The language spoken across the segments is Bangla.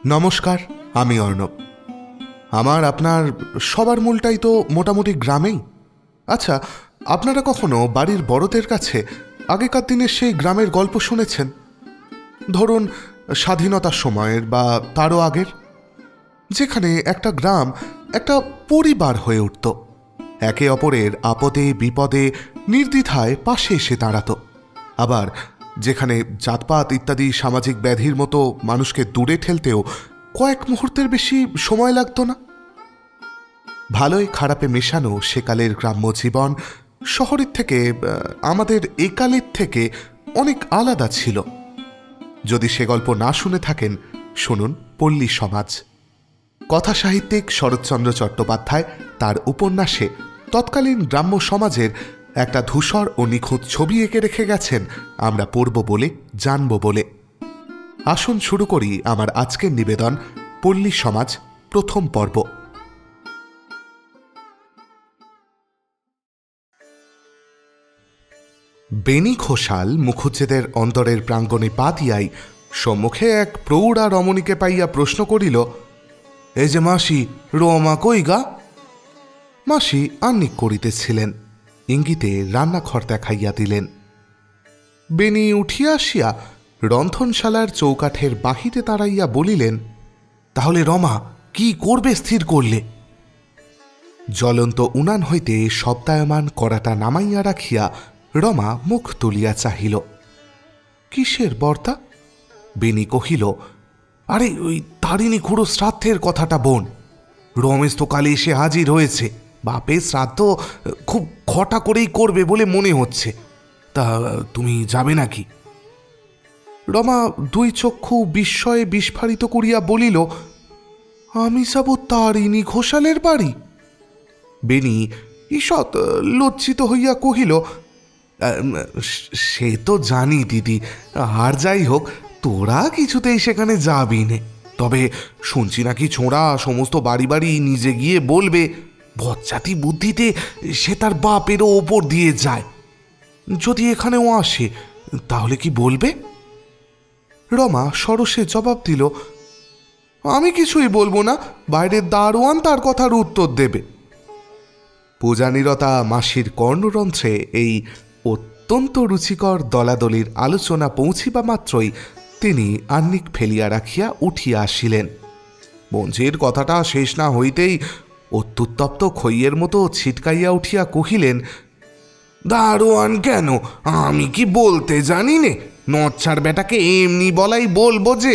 নমস্কার, আমি অর্ণব। আমার আপনার সবার মূলটাই তো মোটামুটি গ্রামেই। আচ্ছা, আপনারা কখনো বাড়ির বড়দের কাছে আগেকার দিনের সেই গ্রামের গল্প শুনেছেন? ধরুন স্বাধীনতার সময়ের বা তারও আগের, যেখানে একটা গ্রাম একটা পরিবার হয়ে উঠত, একে অপরের আপদে বিপদে নির্দ্বিধায় পাশে এসে দাঁড়াত। আবার যেখানে জাতপাত ইত্যাদি সামাজিক ব্যাধির মতো মানুষকে দূরে ঠেলতেও কয়েক মুহূর্তের বেশি সময় লাগত না। ভালোই খারাপে মেশানো সেকালের গ্রাম্য জীবন শহরের থেকে, আমাদের একালের থেকে অনেক আলাদা ছিল। যদি সে গল্প না শুনে থাকেন, শুনুন পল্লী সমাজ। কথা সাহিত্যিক শরৎচন্দ্র চট্টোপাধ্যায় তার উপন্যাসে তৎকালীন গ্রাম্য সমাজের একটা ধূসর ও নিখুঁত ছবি এঁকে রেখে গেছেন, আমরা পড়ব বলে, জানব বলে। আসুন শুরু করি আমার আজকের নিবেদন, পল্লী সমাজ, প্রথম পর্ব। বেনি ঘোষাল মুখুজ্জেদের অন্তরের প্রাঙ্গণে পা দিয়াই সম্মুখে এক প্রৌঢ়া রমণীকে পাইয়া প্রশ্ন করিল, এই যে মাসি, রমা কই গা? মাসি আহ্নিক করিতেছিলেন, ইঙ্গিতে রান্নাঘর দেখাইয়া দিলেন। বেনি উঠিয়া আসিয়া রন্ধনশালার চৌকাঠের বাহিরে দাঁড়াইয়া বলিলেন, তাহলে রমা কি করবে স্থির করলে? জ্বলন্ত উনান হইতে শব্দায়মান কড়াটা নামাইয়া রাখিয়া রমা মুখ তুলিয়া চাহিল। কিসের বর্তা? বেনি কহিল, আরে ওই তারিণী খুড়ো শ্রাদ্ধের কথাটা বোন। রমেশ তো কালে এসে হাজির হয়েছে। বাপের শ্রাদ্ধ খুব খটা করেই করবে বলে মনে হচ্ছে। তা তুমি যাবে নাকি? রমা দুই চক্ষু বিস্ময়ে বিস্ফারিত করিয়া বলিল, আমি যাব তারিণী ঘোষালের বাড়ি? বেনি ঈষৎ লজ্জিত হইয়া কহিল, সে তো জানি দিদি, আর যাই হোক, তোরা কিছুতেই সেখানে যাবি নে। তবে শুনছি নাকি ছোঁড়া সমস্ত বাড়ি বাড়ি নিজে গিয়ে বলবে, বজ্জাতি বুদ্ধিতে সে তার বাপেরও ওপর দিয়ে যায়। যদি এখানেও আসে তাহলে কি বলবে? রমা সরসে জবাব দিল, আমি কিছুই বলবো না, বাইরের দারোয়ান তার কথার উত্তর দেবে। পূজানিরতা মাসির কর্ণরন্ধ্রে এই অত্যন্ত রুচিকর দলাদলির আলোচনা পৌঁছিবা মাত্রই তিনি আহ্নিক ফেলিয়া রাখিয়া উঠিয়া আসিলেন। মঞ্জির কথাটা শেষ না হইতেই অত্যুত্তপ্ত খইয়ের মতো ছিটকাইয়া উঠিয়া কহিলেন, দারোয়ান কেন? আমি কি বলতে জানি নে? নচ্ছার বেটাকে এমনি বলাই বলবো যে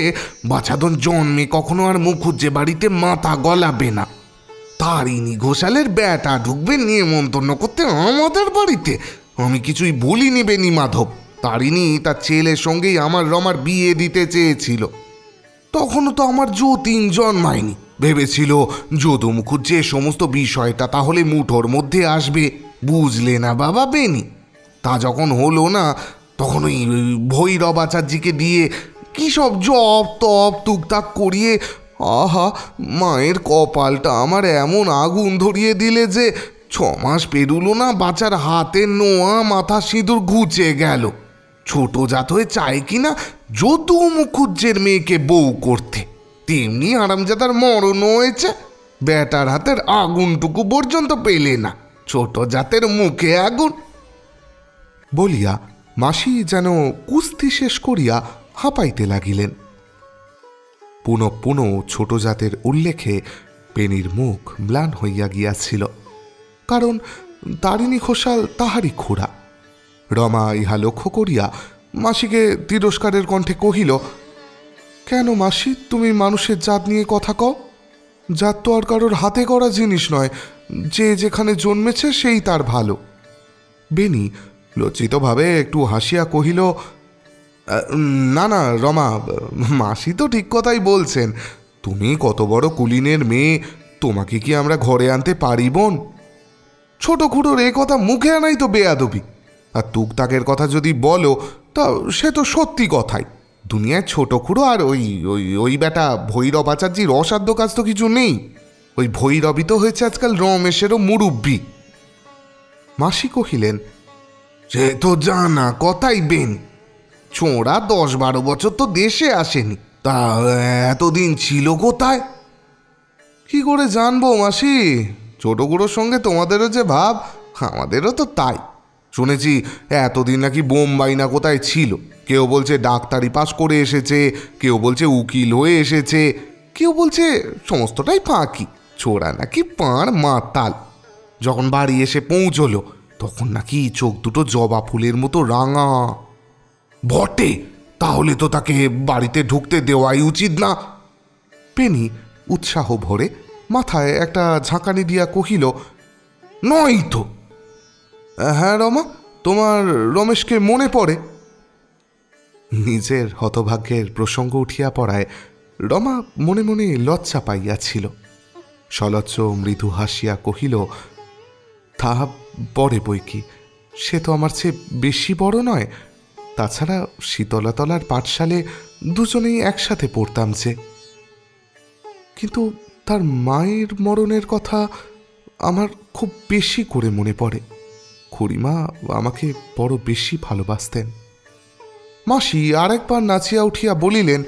বাছাধন জন্মে কখনো আর মুখুজ্জে বাড়িতে মাথা গলাবে না। তারিণী ঘোষালের বেটা ঢুকবে নিমন্ত্রণ করতে আমাদের বাড়িতে? আমি কিছুই বলিনি বেনি মাধব। তারিণী তার ছেলের সঙ্গেই আমার রমার বিয়ে দিতে চেয়েছিল। তখনও তো আমার যতীন জন্মায়নি। ভেবেছিল যদু মুখুজ্জে সমস্ত বিষয়টা তাহলে মুঠোর মধ্যে আসবে। বুঝলে না বাবা বেনি? তা যখন হলো না, তখন ওই ভৈরব আচার্যকে দিয়ে কি সব জপ তপ টুকটাক করিয়ে, আহা, মায়ের কপালটা আমার এমন আগুন ধরিয়ে দিলে যে 6 মাস পেরুলো না, বাচ্চার হাতের নোয়া মাথা সিঁদুর ঘুচে গেল। ছোট জাত হয়ে চায় কিনা যদু মুখুজ্জের মেয়েকে বউ করতে, তেমনি আরামজাদার মরণ হয়েছে। বেটার হাতের আগুনটুকু পর্যন্ত পেলে না, ছোট জাতের মুখে আগুন। বলিয়া মাসি যেন কুস্তি শেষ করিয়া হাঁপাইতে লাগিলেন। পুনঃ পুনঃ ছোট জাতের উল্লেখে বেনির মুখ ম্লান হইয়া গিয়াছিল, কারণ তারিণী ঘোষাল তাহারই খুড়া। রমা ইহা লক্ষ্য করিয়া মাসিকে তিরস্কারের কণ্ঠে কহিল, কেন মাসি, তুমি মানুষের জাত নিয়ে কথা কও? জাত তো আর কারোর হাতে করা জিনিস নয়, যে যেখানে জন্মেছে সেই তার ভালো। বেনি লজ্জিতভাবে একটু হাসিয়া কহিল, না না রমা, মাসি তো ঠিক কথাই বলছেন। তুমি কত বড় কুলিনের মেয়ে, তোমাকে কি আমরা ঘরে আনতে পারি বোন? ছোট খুড়োর এ কথা মুখে আনাই তো বেয়াদবি। আর টুকটাকের কথা যদি বলো, তা সে তো সত্যি কথাই। দুনিয়ায় ছোট খুড়ো আর ওই ওই ওই বেটা ভৈরব আচার্যির অসাধ্য কাজ তো কিছু নেই। ওই ভৈরবই তো হয়েছে আজকাল রমেশেরও মুরব্বি। মাসি কহিলেন, সে তো জানা কথাই বেন। ছোঁড়া 10-12 বছর তো দেশে আসেনি, তা এতদিন ছিল কোথায়? কি করে জানবো মাসি, ছোটগুলোর সঙ্গে তোমাদেরও যে ভাব, আমাদেরও তো তাই। শুনেছি এতদিন নাকি বোম্বাই না কোথায় ছিল। কেউ বলছে ডাক্তারি পাশ করে এসেছে, কেউ বলছে উকিল হয়ে এসেছে, কেউ বলছে সমস্তটাই ফাঁকি। ছোড়া নাকি পাঁড় মাতাল। যখন বাড়ি এসে পৌঁছলো তখন নাকি চোখ দুটো জবা ফুলের মতো রাঙা। বটে, তাহলে তো তাকে বাড়িতে ঢুকতে দেওয়াই উচিত না। পেনি উৎসাহ ভরে মাথায় একটা ঝাঁকানি দিয়া কহিল, নয় তো। হ্যাঁ রমা, তোমার রমেশকে মনে পড়ে? নিজের হতভাগ্যের প্রসঙ্গ উঠিয়া পড়ায় রমা মনে মনে লজ্জা পাইয়াছিল। সলজ্জ মৃদু হাসিয়া কহিল, তা পড়ে বই কি, সে তো আমার চেয়ে বেশি বড় নয়। তাছাড়া শীতলতলার পাঠশালে দুজনেই একসাথে পড়তাম যে। কিন্তু তার মায়ের মরণের কথা আমার খুব বেশি করে মনে পড়ে। খুড়িমা আমাকে বড় বেশি ভালোবাসতেন। মাসি আরেকবার নাচিয়া উঠিয়া বলিলেন,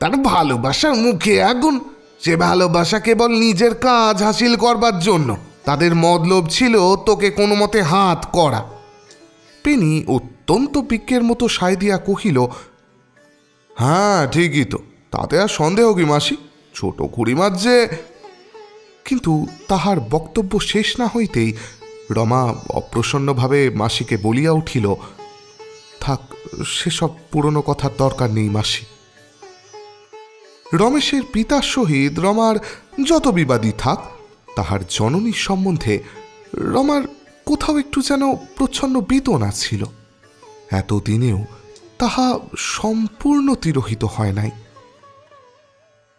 তার ভালোবাসার মুখে আগুন। সে ভালোবাসা কেবল নিজের কাজ হাসিল করবার জন্য। তাদের মতলব ছিল তোকে কোনো মতে হাত করা। পেনি অত্যন্ত বিজ্ঞের মতো সায় দিয়া কহিল, হ্যাঁ ঠিকই তো, তাতে আর সন্দেহ কি মাসি, ছোট খুড়িমার যে। কিন্তু তাহার বক্তব্য শেষ না হইতেই রমা অপ্রসন্নভাবে মাসিকে বলিয়া উঠিল, থাক, সেসব পুরনো কথার দরকার নেই মাসি। রমেশের পিতার সহিত রমার যত বিবাদী থাক, তাহার জননীর সম্বন্ধে রমার কোথাও একটু যেন প্রচ্ছন্ন বেদনা ছিল। এতদিনেও তাহা সম্পূর্ণ তিরোহিত হয় নাই।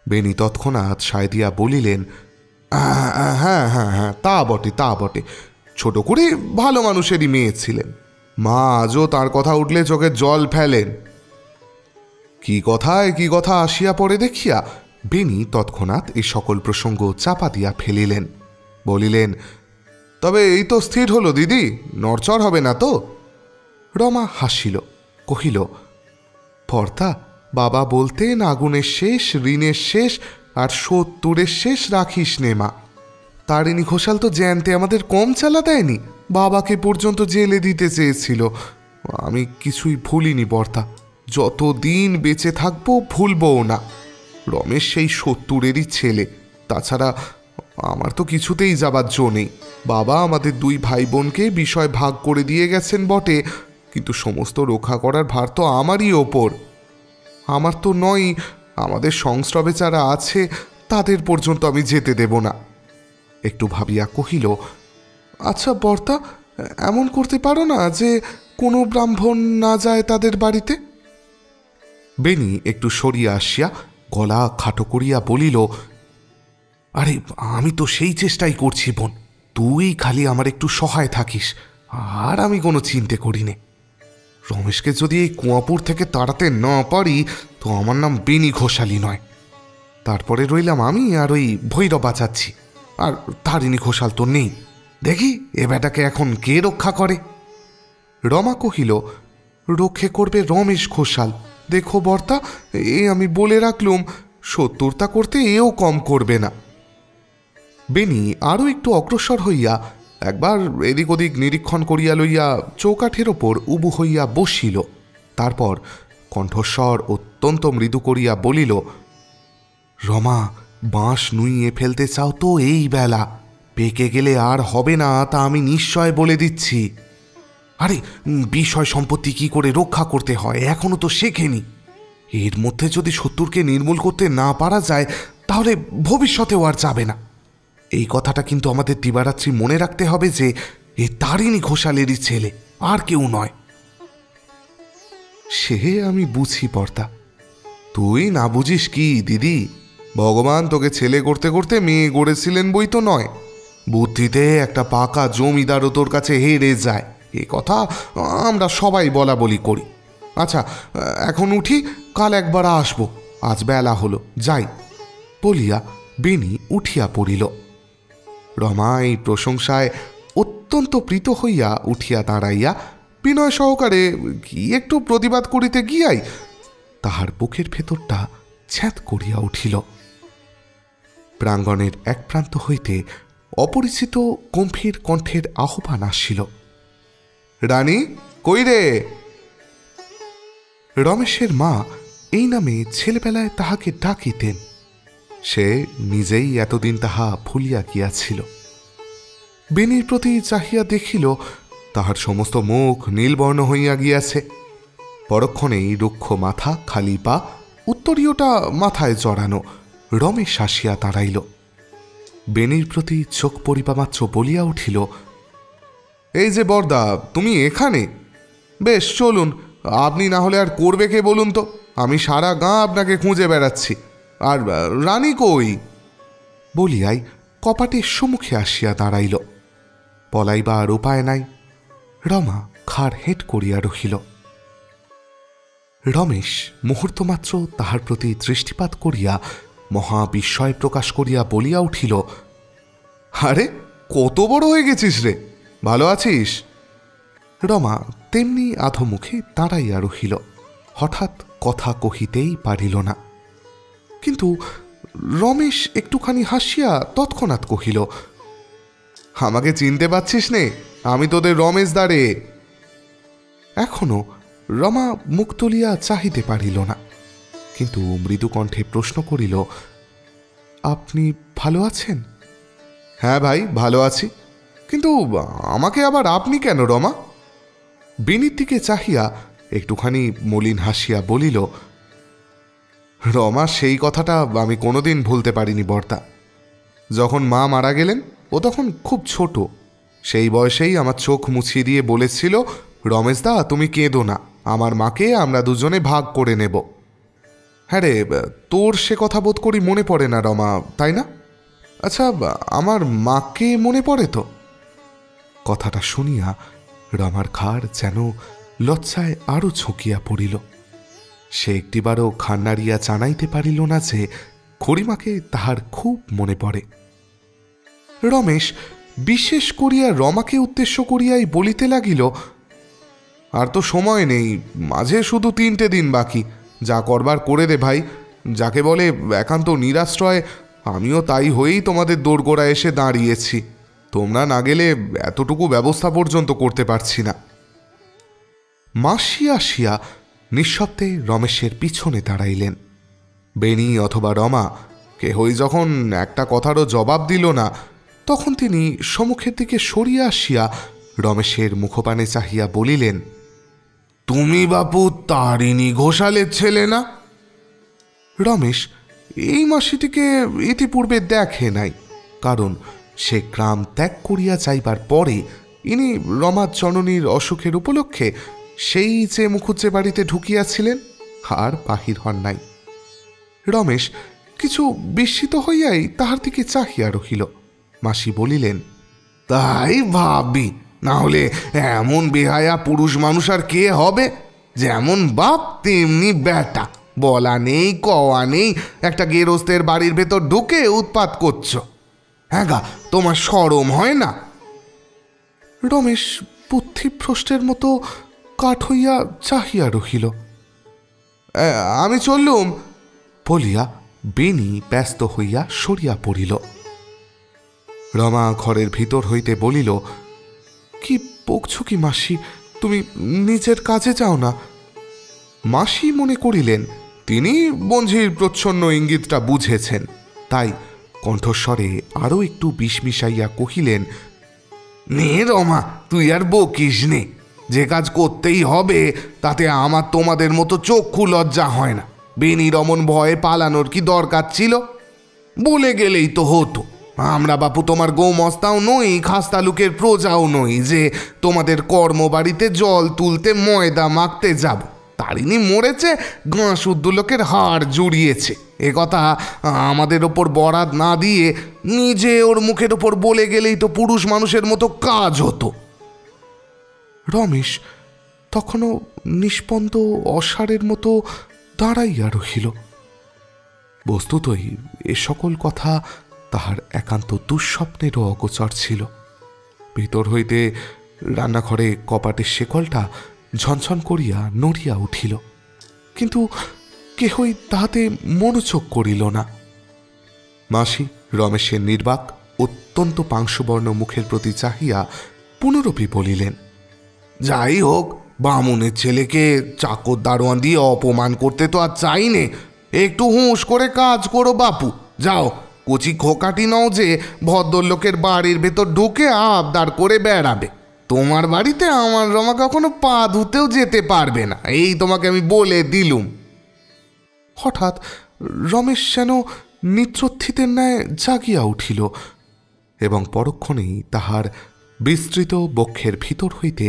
বেনি তৎক্ষণাৎ সায় দিয়া বলিলেন, হ্যাঁ হ্যাঁ হ্যাঁ, তা বটে তা বটে, ছোট করে ভালো মানুষেরই মেয়ে ছিলেন। মা আজও তার কথা উঠলে চোখে জল ফেলেন। কি কথা আসিয়া পড়ে দেখিয়া বেনি তৎক্ষণাৎ এই সকল প্রসঙ্গ চাপা দিয়া ফেলিলেন। বলিলেন, তবে এই তো স্থির হলো দিদি, নড়চড় হবে না তো? রমা হাসিল, কহিল, ভর্তা বাবা বলতেন আগুনের শেষ, ঋণের শেষ, আর ৭০-এর শেষ রাখিস নে মা। তারিণী ঘোষাল তো জ্যান্তে আমাদের কম চালা দেয়নি, বাবাকে পর্যন্ত জেলে দিতে চেয়েছিল। আমি কিছুই ভুলিনি বর্তা, যতদিন বেঁচে থাকবো ভুলবও না। রমেশ সেই ৭০-এরই ছেলে, তাছাড়া আমার তো কিছুতেই যাবার জো নেই। বাবা আমাদের ২ ভাই বোনকে বিষয় ভাগ করে দিয়ে গেছেন বটে, কিন্তু সমস্ত রক্ষা করার ভার তো আমারই ওপর। আমার তো নয়, আমাদের সংস্রবে যারা আছে তাদের পর্যন্ত আমি যেতে দেব না। একটু ভাবিয়া কহিল, আচ্ছা বর্তা, এমন করতে পারো না যে কোনো ব্রাহ্মণ না যায় তাদের বাড়িতে? বেনি একটু সরিয়া আসিয়া গলা খাটো করিয়া বলিল, আরে আমি তো সেই চেষ্টাই করছি বোন, তুই খালি আমার একটু সহায় থাকিস, আর আমি কোনো চিন্তে করি নে। রমেশকে যদি এই কুয়াপুর থেকে তাড়াতে না পারি তো আমার নাম বেনি ঘোষালি নয়। তারপরে রইলাম আমি আর ওই ভৈরব বাঁচাচ্ছি, আর তারিণী ঘোষাল তো নেই। দেখি এ বেটাকে এখন কে রক্ষা করে? রমা কহিল, রক্ষে করবে রমেশ ঘোষাল। দেখো বর্তা, এ আমি বলে রাখলুম, ৭০টা করতে এও কম করবে না। বেনি আরও একটু অগ্রসর হইয়া একবার এদিক ওদিক নিরীক্ষণ করিয়া লইয়া চৌকাঠের ওপর উবু হইয়া বসিল। তারপর কণ্ঠস্বর অত্যন্ত মৃদু করিয়া বলিল, রমা, বাঁশ নুইয়ে ফেলতে চাও তো এই বেলা, পেকে গেলে আর হবে না, তা আমি নিশ্চয় বলে দিচ্ছি। আরে বিষয় সম্পত্তি কি করে রক্ষা করতে হয় এখনো তো শেখেনি। এর মধ্যে যদি ৭০কে নির্মূল করতে না পারা যায় তাহলে ভবিষ্যতেও আর যাবে না। এই কথাটা কিন্তু আমাদের দিবারাত্রি মনে রাখতে হবে যে এ তারিণী ঘোষালেরই ছেলে, আর কেউ নয়। সে আমি বুঝি পর্দা, তুই না বুঝিস কি দিদি, ভগবান তোকে ছেলে করতে করতে মেয়ে গড়েছিলেন বই তো নয়। বুদ্ধিতে একটা পাকা জমিদারও তোর কাছে হেরে যায়, এ কথা আমরা সবাই বলা বলি করি। আচ্ছা এখন উঠি, কাল একবার আসবো, আজ বেলা হলো, যাই। বলিয়া বেনি উঠিয়া পড়িল। রমা এই প্রশংসায় অত্যন্ত প্রীত হইয়া উঠিয়া দাঁড়াইয়া বিনয় সহকারে কি একটু প্রতিবাদ করিতে গিয়াই তাহার বুকের ভেতরটা ছ্যাঁত করিয়া উঠিল। প্রাঙ্গণের এক প্রান্ত হইতে অপরিচিত গম্ভীর কণ্ঠের আহ্বান আসিল, রানী কই রে? রমেশের মা এই নামে ছেলেবেলায় তাহাকে ডাকিতেন। সে নিজেই এতদিন তাহা ভুলিয়া গিয়াছিল। বেনির প্রতি চাহিয়া দেখিল তাহার সমস্ত মুখ নীলবর্ণ হইয়া গিয়াছে। পরক্ষণেই রুক্ষ মাথা, খালি পা, উত্তরীয়টা মাথায় জড়ানো রমেশ আসিয়া দাঁড়াইল। বেনির প্রতি চোখ পড়িবা মাত্র বলিয়া উঠিল, এই যে বরদা, তুমি এখানে? বেশ, চলুন। আপনি না হলে আর করবে কে বলুন তো? আমি সারা গাঁ আপনাকে খুঁজে বেড়াচ্ছি। আর রানী কই? বলিয়াই কপাটের সম্মুখে আসিয়া দাঁড়াইল। পলাইবার উপায় নাই। রমা ঘাড় হেঁট করিয়া রহিল। রমেশ মুহূর্তমাত্র তাহার প্রতি দৃষ্টিপাত করিয়া মহা বিস্ময় প্রকাশ করিয়া বলিয়া উঠিল, আরে কত বড় হয়ে গেছিস রে, ভালো আছিস? রমা তেমনি আধমুখে দাঁড়াইয়া রহিল। হঠাৎ কথা কহিতেই পারিল না। কিন্তু রমেশ একটুখানি হাসিয়া তৎক্ষণাৎ কহিল, আমাকে চিনতে পারছিস নে? আমি তোদের রমেশ দাঁড়ে। এখনো রমা মুখ তুলিয়া চাহিতে পারিল না, কিন্তু মৃদু কণ্ঠে প্রশ্ন করিল, আপনি ভালো আছেন? হ্যাঁ ভাই, ভালো আছি। কিন্তু আমাকে আবার আপনি কেন রমা? বেনির দিকে চাহিয়া একটুখানি মলিন হাসিয়া বলিল, রমা, সেই কথাটা আমি কোনোদিন ভুলতে পারিনি বর্দা। যখন মা মারা গেলেন ও তখন খুব ছোট। সেই বয়সেই আমার চোখ মুছিয়ে দিয়ে বলেছিল, রমেশদা তুমি কেঁদো না, আমার মাকে আমরা দুজনে ভাগ করে নেব। হ্যাঁ রে, তোর সে কথা বোধ করি মনে পড়ে না রমা, তাই না? আচ্ছা, আমার মাকে মনে পড়ে তো? কথাটা শুনিয়া রমার ঘাড় যেন লজ্জায় আরও ঝুঁকিয়া পড়িল। সে একটিবারও ঘাড় নাড়িয়া জানাইতে পারিল না যে খুড়িমাকে তাহার খুব মনে পড়ে। রমেশ বিশেষ করিয়া রমাকে উদ্দেশ্য করিয়াই বলিতে লাগিল, আর তো সময় নেই, মাঝে শুধু 3টে দিন বাকি। যা করবার করে দে ভাই। যাকে বলে একান্ত নিরাশ্রয়, আমিও তাই হয়েই তোমাদের দোরগোড়া এসে দাঁড়িয়েছি। তোমরা না গেলে এতটুকু ব্যবস্থা পর্যন্ত করতে পারছি না। মাসি আসিয়া নিঃশব্দে রমেশের পিছনে দাঁড়াইলেন। বেনি অথবা রমা কেহই যখন একটা কথারও জবাব দিল না, তখন তিনি সম্মুখের দিকে সরিয়া আসিয়া রমেশের মুখপানে চাহিয়া বলিলেন, তুমি বাপু তারিণী ঘোষালের ছেলে না? রমেশ এই মাসিটিকে ইতিপূর্বে দেখে নাই, কারণ সে গ্রাম ত্যাগ করিয়া যাইবার পরে ইনি রমার জননীর অসুখের উপলক্ষে সেই যে মুখুজ্জে বাড়িতে ঢুকিয়াছিলেন, আর বাহির হন নাই। রমেশ কিছু বিস্মিত হইয়াই তাহার দিকে চাহিয়া রহিল। মাসি বলিলেন, তাই ভাবি, না হলে এমন বেহায়া পুরুষ মানুষ আর কে হবে? যেমন বাপ তেমনি বেটা, বলা নেই কওয়া নেই, একটা গেরস্তের বাড়ির ভেতর ঢুকে উৎপাত করছো। হ্যাঁ গা, তোমার শরম হয় না? রমেশ বুদ্ধিভ্রষ্টের মতো কাঠ হইয়া চাহিয়া রহিল। আমি চললুম বলিয়া বেনি ব্যস্ত হইয়া সরিয়া পড়িল। রমা ঘরের ভিতর হইতে বলিল, কি বকছ কি মাসি? তুমি নিজের কাজে যাও না। মাসি মনে করিলেন তিনি বঞ্ঝির প্রচ্ছন্ন ইঙ্গিতটা বুঝেছেন, তাই কণ্ঠস্বরে আরও একটু বিষ মিশাইয়া কহিলেন, নে রমা, তুই আর বকিস নে। যে কাজ করতেই হবে তাতে আমার তোমাদের মতো চক্ষু লজ্জা হয় না। বেনি রমন ভয়ে পালানোর কি দরকার ছিল? বলে গেলেই তো হতো। আমরা বাপু তোমার গৌমস্তাও নই, খাস্তালুকের প্রজাও নই যে তোমাদের কর্মবাড়িতে জল তুলতে ময়দা মাখতে যাব। তারিণী মরেছে, গাঁ শুদ্ধ লোকের হাড় জুড়িয়েছে, এ কথা আমাদের ওপর বরাত না দিয়ে নিজে ওর মুখের ওপর বলে গেলেই তো পুরুষ মানুষের মতো কাজ হতো। রমেশ তখনও নিষ্পন্দ অসারের মতো দাঁড়াইয়া রহিল। বস্তুতই এ সকল কথা তাহার একান্ত দুঃস্বপ্নেরও অগোচর ছিল। ভিতর হইতে রান্নাঘরে কপাটের শেকলটা ঝনঝন করিয়া নড়িয়া উঠিল, কিন্তু কেহই তাহাতে মনোযোগ করিল না। মাসি রমেশের নির্বাক অত্যন্ত পাংশুবর্ণ মুখের প্রতি চাহিয়া পুনরপি বলিলেন, যাই হোক, বামুনের ছেলেকে চাকর দারোয়ান দিয়ে অপমান করতে তো আর চাই নে। একটু হুঁশ করে কাজ করো বাপু। যাও, কচি খোকাটি নও যে ভদ্রলোকের বাড়ির ভেতর ঢুকে আবদার করে বেড়াবে। তোমার বাড়িতে আমার রমা কখনো পা ধুতেও যেতে পারবে না, এই তোমাকে আমি বলে দিলুম। হঠাৎ রমেশ যেন নিদ্রোত্থিতের ন্যায় জাগিয়া উঠিল এবং পরক্ষণেই তাহার বিস্তৃত বক্ষের ভিতর হইতে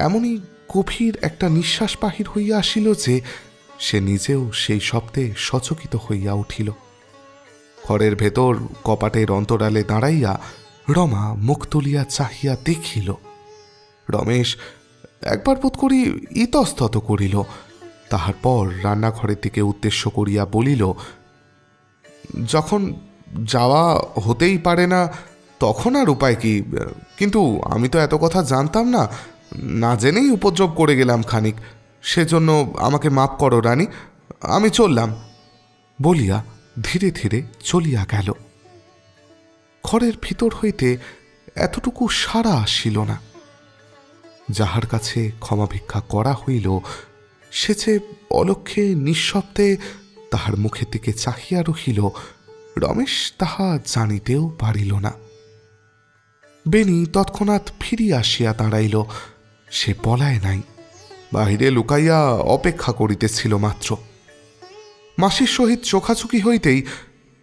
এমনই গভীর একটা নিঃশ্বাস বাহির হইয়া আসিল যে সে নিজেও সেই শব্দে সচকিত হইয়া উঠিল। ঘরের ভেতর কপাটের অন্তরালে দাঁড়াইয়া রমা মুখ তুলিয়া চাহিয়া দেখিল। রমেশ একবার বোধ করি ইতস্তত করিল, তাহার পর রান্নাঘরের দিকে উদ্দেশ্য করিয়া বলিল, যখন যাওয়া হতেই পারে না তখন আর উপায় কি? কিন্তু আমি তো এত কথা জানতাম না, না জেনেই উপদ্রব করে গেলাম খানিক, সেজন্য আমাকে মাপ করো রানী, আমি চললাম বলিয়া ধীরে ধীরে চলিয়া গেল। ঘরের ভিতর হইতে এতটুকু সাড়া আসিল না। যাহার কাছে ক্ষমা ভিক্ষা করা হইল সে যে অলক্ষ্যে নিঃশব্দে তাহার মুখের দিকে চাহিয়া রহিল, রমেশ তাহা জানিতেও পারিল না। বেণী তৎক্ষণাৎ ফিরিয়া আসিয়া দাঁড়াইল। সে পলায় নাই, বাহিরে লুকাইয়া অপেক্ষা করিতেছিল মাত্র। মাসির সহিত চোখাচোখি হইতেই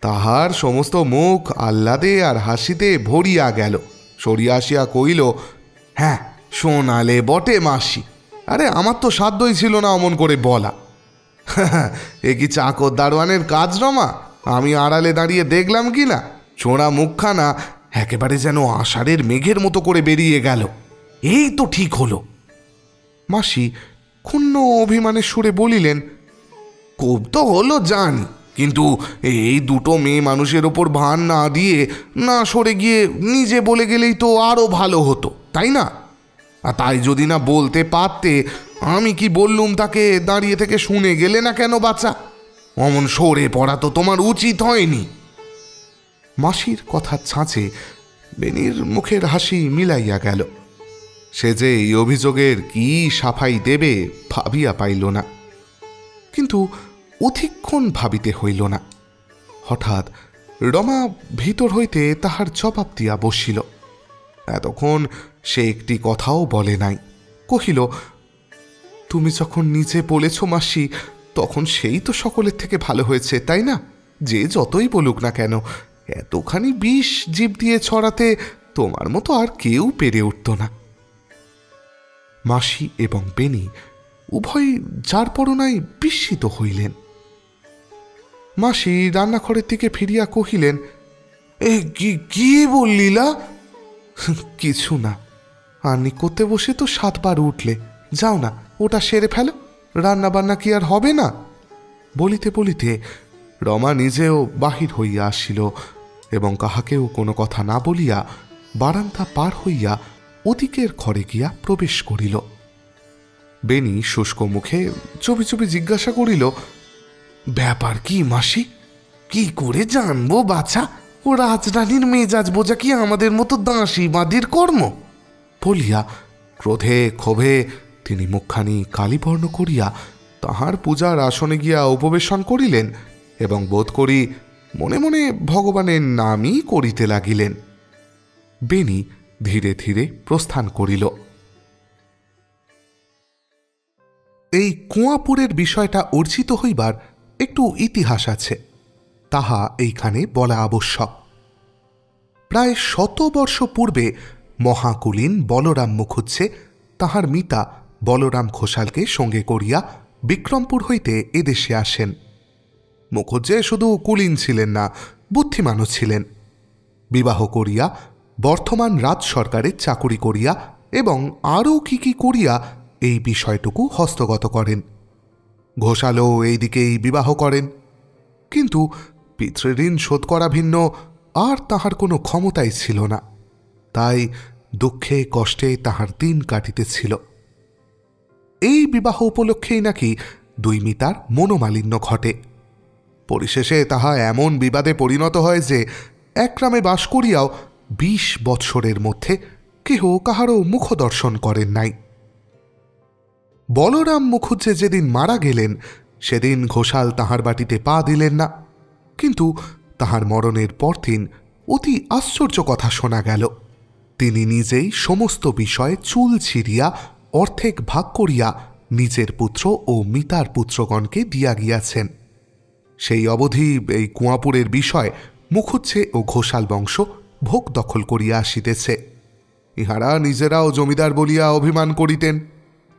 তাহার সমস্ত মুখ আহ্লাদে আর হাসিতে ভরিয়া গেল। সরিয়া আসিয়া কহিল, হ্যাঁ শোনালে বটে মাসি, আরে আমার তো সাধ্যই ছিল না অমন করে বলা। এ কি চাকর দারোয়ানের কাজ রমা? আমি আড়ালে দাঁড়িয়ে দেখলাম কি না, চোরা মুখখানা একেবারে যেন আষাঢ়ের মেঘের মতো করে বেরিয়ে গেল। এই তো ঠিক হলো। মাসি ক্ষুণ্ণ অভিমানের সুরে বলিলেন, খুব তো হলো জানি, কিন্তু এই দুটো মেয়ে মানুষের ওপর ভার না দিয়ে না সরে গিয়ে নিজে বলে গেলেই তো আরও ভালো হতো, তাই না? আর তাই যদি না বলতে পারতে, আমি কি বললুম তাকে দাঁড়িয়ে থেকে শুনে গেলে না কেন বাচ্চা? অমন সরে পড়া তো তোমার উচিত হয়নি। মাসির কথা ছাঁচে বেনির মুখের হাসি মিলাইয়া গেল। সে যে এই অভিযোগের কি সাফাই দেবে ভাবিয়া পাইল না, কিন্তু অধিকক্ষণ ভাবিতে হইল না। হঠাৎ রমা ভিতর হইতে তাহার জবাব দিয়া বসিল। এতক্ষণ সে একটি কথাও বলে নাই। কহিল, তুমি যখন নিজে বলেছ মাসি, তখন সেই তো সকলের থেকে ভালো হয়েছে, তাই না? যে যতই বলুক না কেন, এতখানি বিষ জীব দিয়ে ছড়াতে তোমার মতো আর কেউ পেরে উঠত না। মাসি এবং বেনি উভয় যার পরনায় বিস্মিত হইলেন। মাসি রান্নাঘরের দিকে ফিরিয়া কহিলেন, এ কি বললিলা? কিছু না, আর্নি করতে বসে তো 7 বার উঠলে, যাও না ওটা সেরে ফেলো, রান্না বান্না কি আর হবে না? বলিতে বলিতে রমা নিজেও বাহির হইয়া আসিল এবং কাহাকেও কোনো কথা না বলিয়া বারান্দা পার হইয়া ওদিকের ঘরে গিয়া প্রবেশ করিল। বেনি শুষ্ক মুখে চুপি চুপি জিজ্ঞাসা করিল, ব্যাপার কি মাসি? কি করে জানবো বাছা? ও রাজরানীর মেজাজ বোঝা কি আমাদের মতো দাসী বাঁধির কর্ম? বলিয়া ক্রোধে ক্ষোভে তিনি মুখখানি কালিবর্ণ করিয়া তাহার পূজার আসনে গিয়া উপবেশন করিলেন এবং বোধ করি মনে মনে ভগবানের নামই করিতে লাগিলেন। বেনি ধীরে ধীরে প্রস্থান করিল। এই কুঁয়াপুরের বিষয়টা অর্জিত হইবার একটু ইতিহাস আছে, তাহা এইখানে বলা আবশ্যক। প্রায় 100 বর্ষ পূর্বে মহাকুলীন বলরাম মুখুজ্জে তাহার মিতা বলরাম ঘোষালকে সঙ্গে করিয়া বিক্রমপুর হইতে এদেশে আসেন। মুখুজ্জে শুধু কুলীন ছিলেন না, বুদ্ধিমানও ছিলেন। বিবাহ করিয়া বর্তমান রাজ সরকারের চাকুরি করিয়া এবং আরও কি করিয়া এই বিষয়টুকু হস্তগত করেন। ঘোষালও এই দিকেই বিবাহ করেন, কিন্তু পিতৃঋণ শোধ করা ভিন্ন আর তাহার কোনো ক্ষমতাই ছিল না। তাই দুঃখে কষ্টে তাহার দিন কাটিতেছিল। এই বিবাহ উপলক্ষেই নাকি দুই মিতার মনোমালিন্য ঘটে। পরিশেষে তাহা এমন বিবাদে পরিণত হয় যে এক গ্রামে বাস করিয়াও ২০ বৎসরের মধ্যে কেহ কাহারও মুখদর্শন করেন নাই। বলরাম মুখুজ্জে যেদিন মারা গেলেন সেদিন ঘোষাল তাহার বাটিতে পা দিলেন না, কিন্তু তাহার মরণের পরদিন অতি আশ্চর্য কথা শোনা গেল। তিনি নিজেই সমস্ত বিষয়ে চুল ছিঁড়িয়া অর্ধেক ভাগ করিয়া নিজের পুত্র ও মিতার পুত্রগণকে দিয়া গিয়াছেন। সেই অবধি এই কুঁয়াপুরের বিষয় মুখুজ্জে ও ঘোষাল বংশ ভোগ দখল করিয়া আসিতেছে। ইহারা নিজেরাও জমিদার বলিয়া অভিমান করিতেন,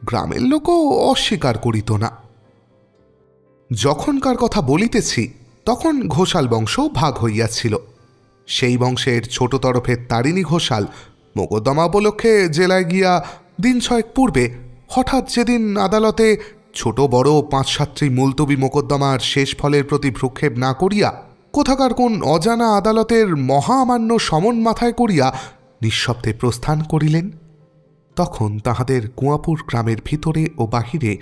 গ্রামের লোকও অস্বীকার করিত না। যখনকার কথা বলিতেছি তখন ঘোষাল বংশ ভাগ হইয়াছিল। সেই বংশের ছোট তরফের তারিণী ঘোষাল মোকদ্দমা উপলক্ষে জেলায় গিয়া দিন ৬ পূর্বে হঠাৎ যেদিন আদালতে ছোট বড় ৫-৭টি মুলতবি মোকদ্দমার শেষ ফলের প্রতি ভ্রুক্ষেপ না করিয়া কোথাকার কোন অজানা আদালতের মহামান্য সমন মাথায় করিয়া নিঃশব্দে প্রস্থান করিলেন, তখন তাহাদের কুঁয়াপুর গ্রামের ভিতরে ও বাহিরে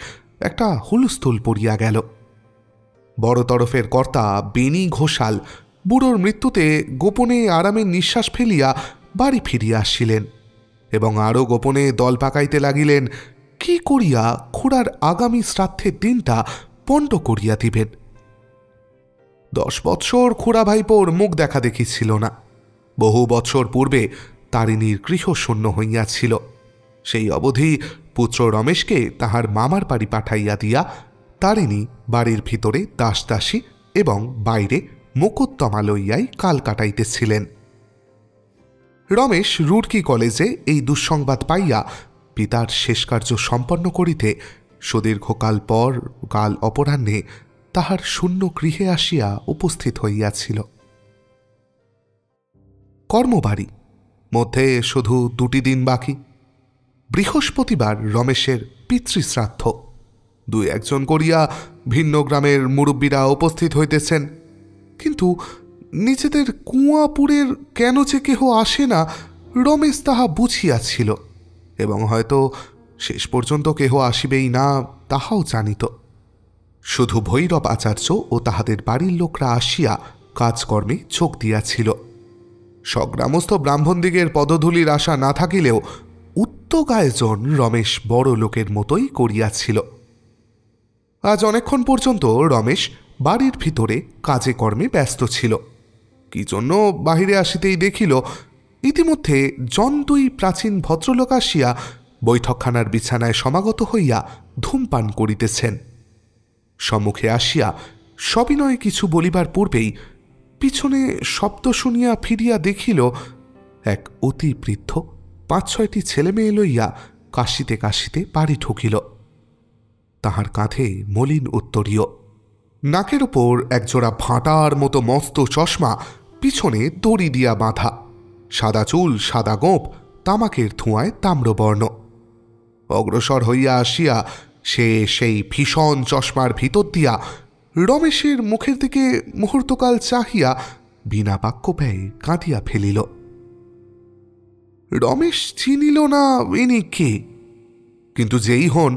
একটা হুলস্থুল পড়িয়া গেল। বড় তরফের কর্তা বেনি ঘোষাল বুড়োর মৃত্যুতে গোপনে আরামের নিঃশ্বাস ফেলিয়া বাড়ি ফিরিয়া আসিলেন এবং আরও গোপনে দল পাকাইতে লাগিলেন কি করিয়া খুড়ার আগামী শ্রাদ্ধের দিনটা পণ্ড করিয়া দিবেন। 10 বৎসর খুড়া ভাইপোর মুখ দেখা দেখি ছিল না। বহু বৎসর পূর্বে তারিণীর গৃহ শূন্য হইয়াছিল। সেই অবধি পুত্র রমেশকে তাহার মামার বাড়ি পাঠাইয়া দিয়া তারিণী বাড়ির ভিতরে দাসদাসী এবং বাইরে মোকদ্দমা লইয়াই কাল কাটাইতেছিলেন। রমেশ রুড়কি কলেজে এই দুঃসংবাদ পাইয়া পিতার শেষ কার্য সম্পন্ন করিতে সুদীর্ঘকাল পর কাল অপরাহ্নে তাহার শূন্য গৃহে আসিয়া উপস্থিত হইয়াছিল। কর্মবাড়ি মধ্যে শুধু 2টি দিন বাকি। বৃহস্পতিবার রমেশের পিতৃশ্রাদ্ধ। 2-1 করিয়া ভিন্ন গ্রামের মুরব্বীরা উপস্থিত হইতেছেন, কিন্তু নিজেদের কুঁয়াপুরের কেন যে কেহ আসে না রমেশ তাহা বুঝিয়াছিল, এবং হয়তো শেষ পর্যন্ত কেহ আসিবেই না তাহাও জানিত। শুধু ভৈরব আচার্য ও তাহাদের বাড়ির লোকরা আসিয়া কাজকর্মে চোখ দিয়াছিল। স্বগ্রামস্থ ব্রাহ্মণদিগের পদধূলির আশা না থাকিলেও উদ্যোগ আয়োজন রমেশ বড় লোকের মতোই করিয়াছিল। আজ অনেকক্ষণ পর্যন্ত রমেশ বাড়ির ভিতরে কাজে কর্মে ব্যস্ত ছিল। কি জন্য বাহিরে আসিতেই দেখিল ইতিমধ্যে জনদুই প্রাচীন ভদ্রলোক আসিয়া বৈঠকখানার বিছানায় সমাগত হইয়া ধূমপান করিতেছেন। সম্মুখে আসিয়া সবিনয়ে কিছু বলিবার পূর্বেই পিছনে শব্দ শুনিয়া ফিরিয়া দেখিল এক অতি বৃদ্ধ 5-6টি ছেলেমেয়ে লইয়া কাশিতে কাশিতে বাড়ি ঢুকিল। তাহার কাঁধে মলিন উত্তরীয়, নাকের ওপর একজোড়া ভাঁটার মতো মস্ত চশমা পিছনে দড়ি দিয়া বাঁধা, সাদা চুল, সাদা গোঁফ, তামাকের ধোঁয়ায় তাম্রবর্ণ। অগ্রসর হইয়া আসিয়া সে সেই ভীষণ চশমার ভিতর দিয়া রমেশের মুখের দিকে মুহূর্তকাল চাহিয়া বিনা বাক্য ব্যয়ে কাঁদিয়া ফেলিল। রমেশ চিনিল না ইনি কে, কিন্তু যেই হন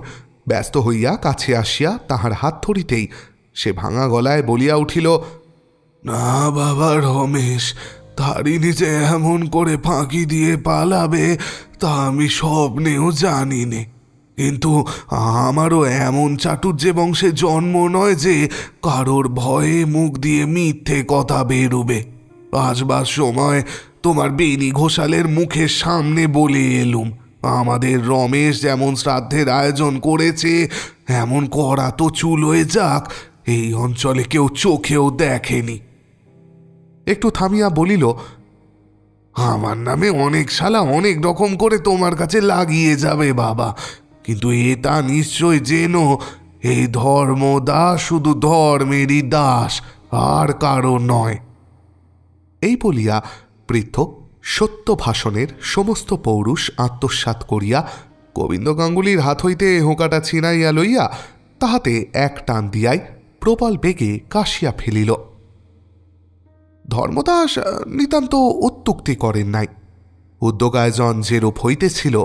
ব্যস্ত হইয়া কাছে আসিয়া তাহার হাত ধরিতেই সে ভাঙা গলায় বলিয়া উঠিল, না বাবা রমেশ, তারিণী যে এমন করে ফাঁকি দিয়ে পালাবে তা আমি স্বপ্নেও জানি নে, কিন্তু আমারও এমন চাটুর্যে বংশে জন্ম নয় যে কারোর ভয়ে মুখ দিয়ে মিথ্যে কথা বেরোবে। আসবার সময় তোমার বেনি ঘোষালের মুখের সামনে বলে এলুম, আমাদের রমেশ যেমন শ্রাদ্ধের আয়োজন করেছে এমন করা তো চুলোয় যাক এই অঞ্চলে কেউ চোখেও দেখেনি। একটু থামিয়া বলিল, আমার নামে অনেক শালা অনেক রকম করে তোমার কাছে লাগিয়ে যাবে বাবা, কিন্তু এটা নিশ্চয় যেন এই ধর্মদাস শুধু ধর্মেরই দাস, আর কারো নয়। এই বলিয়া বৃদ্ধ সত্য ভাষণের সমস্ত পৌরুষ আত্মসাৎ করিয়া গোবিন্দ গাঙ্গুলির হাত হইতে হোঁকাটা ছিনাইয়া লইয়া তাহাতে এক টান দিয়াই প্রবল বেগে কাশিয়া ফেলিল। ধর্মদাস নিতান্ত উত্তুক্তি করেন নাই। উদ্যোগায়োজন যেরূপ হইতেছিল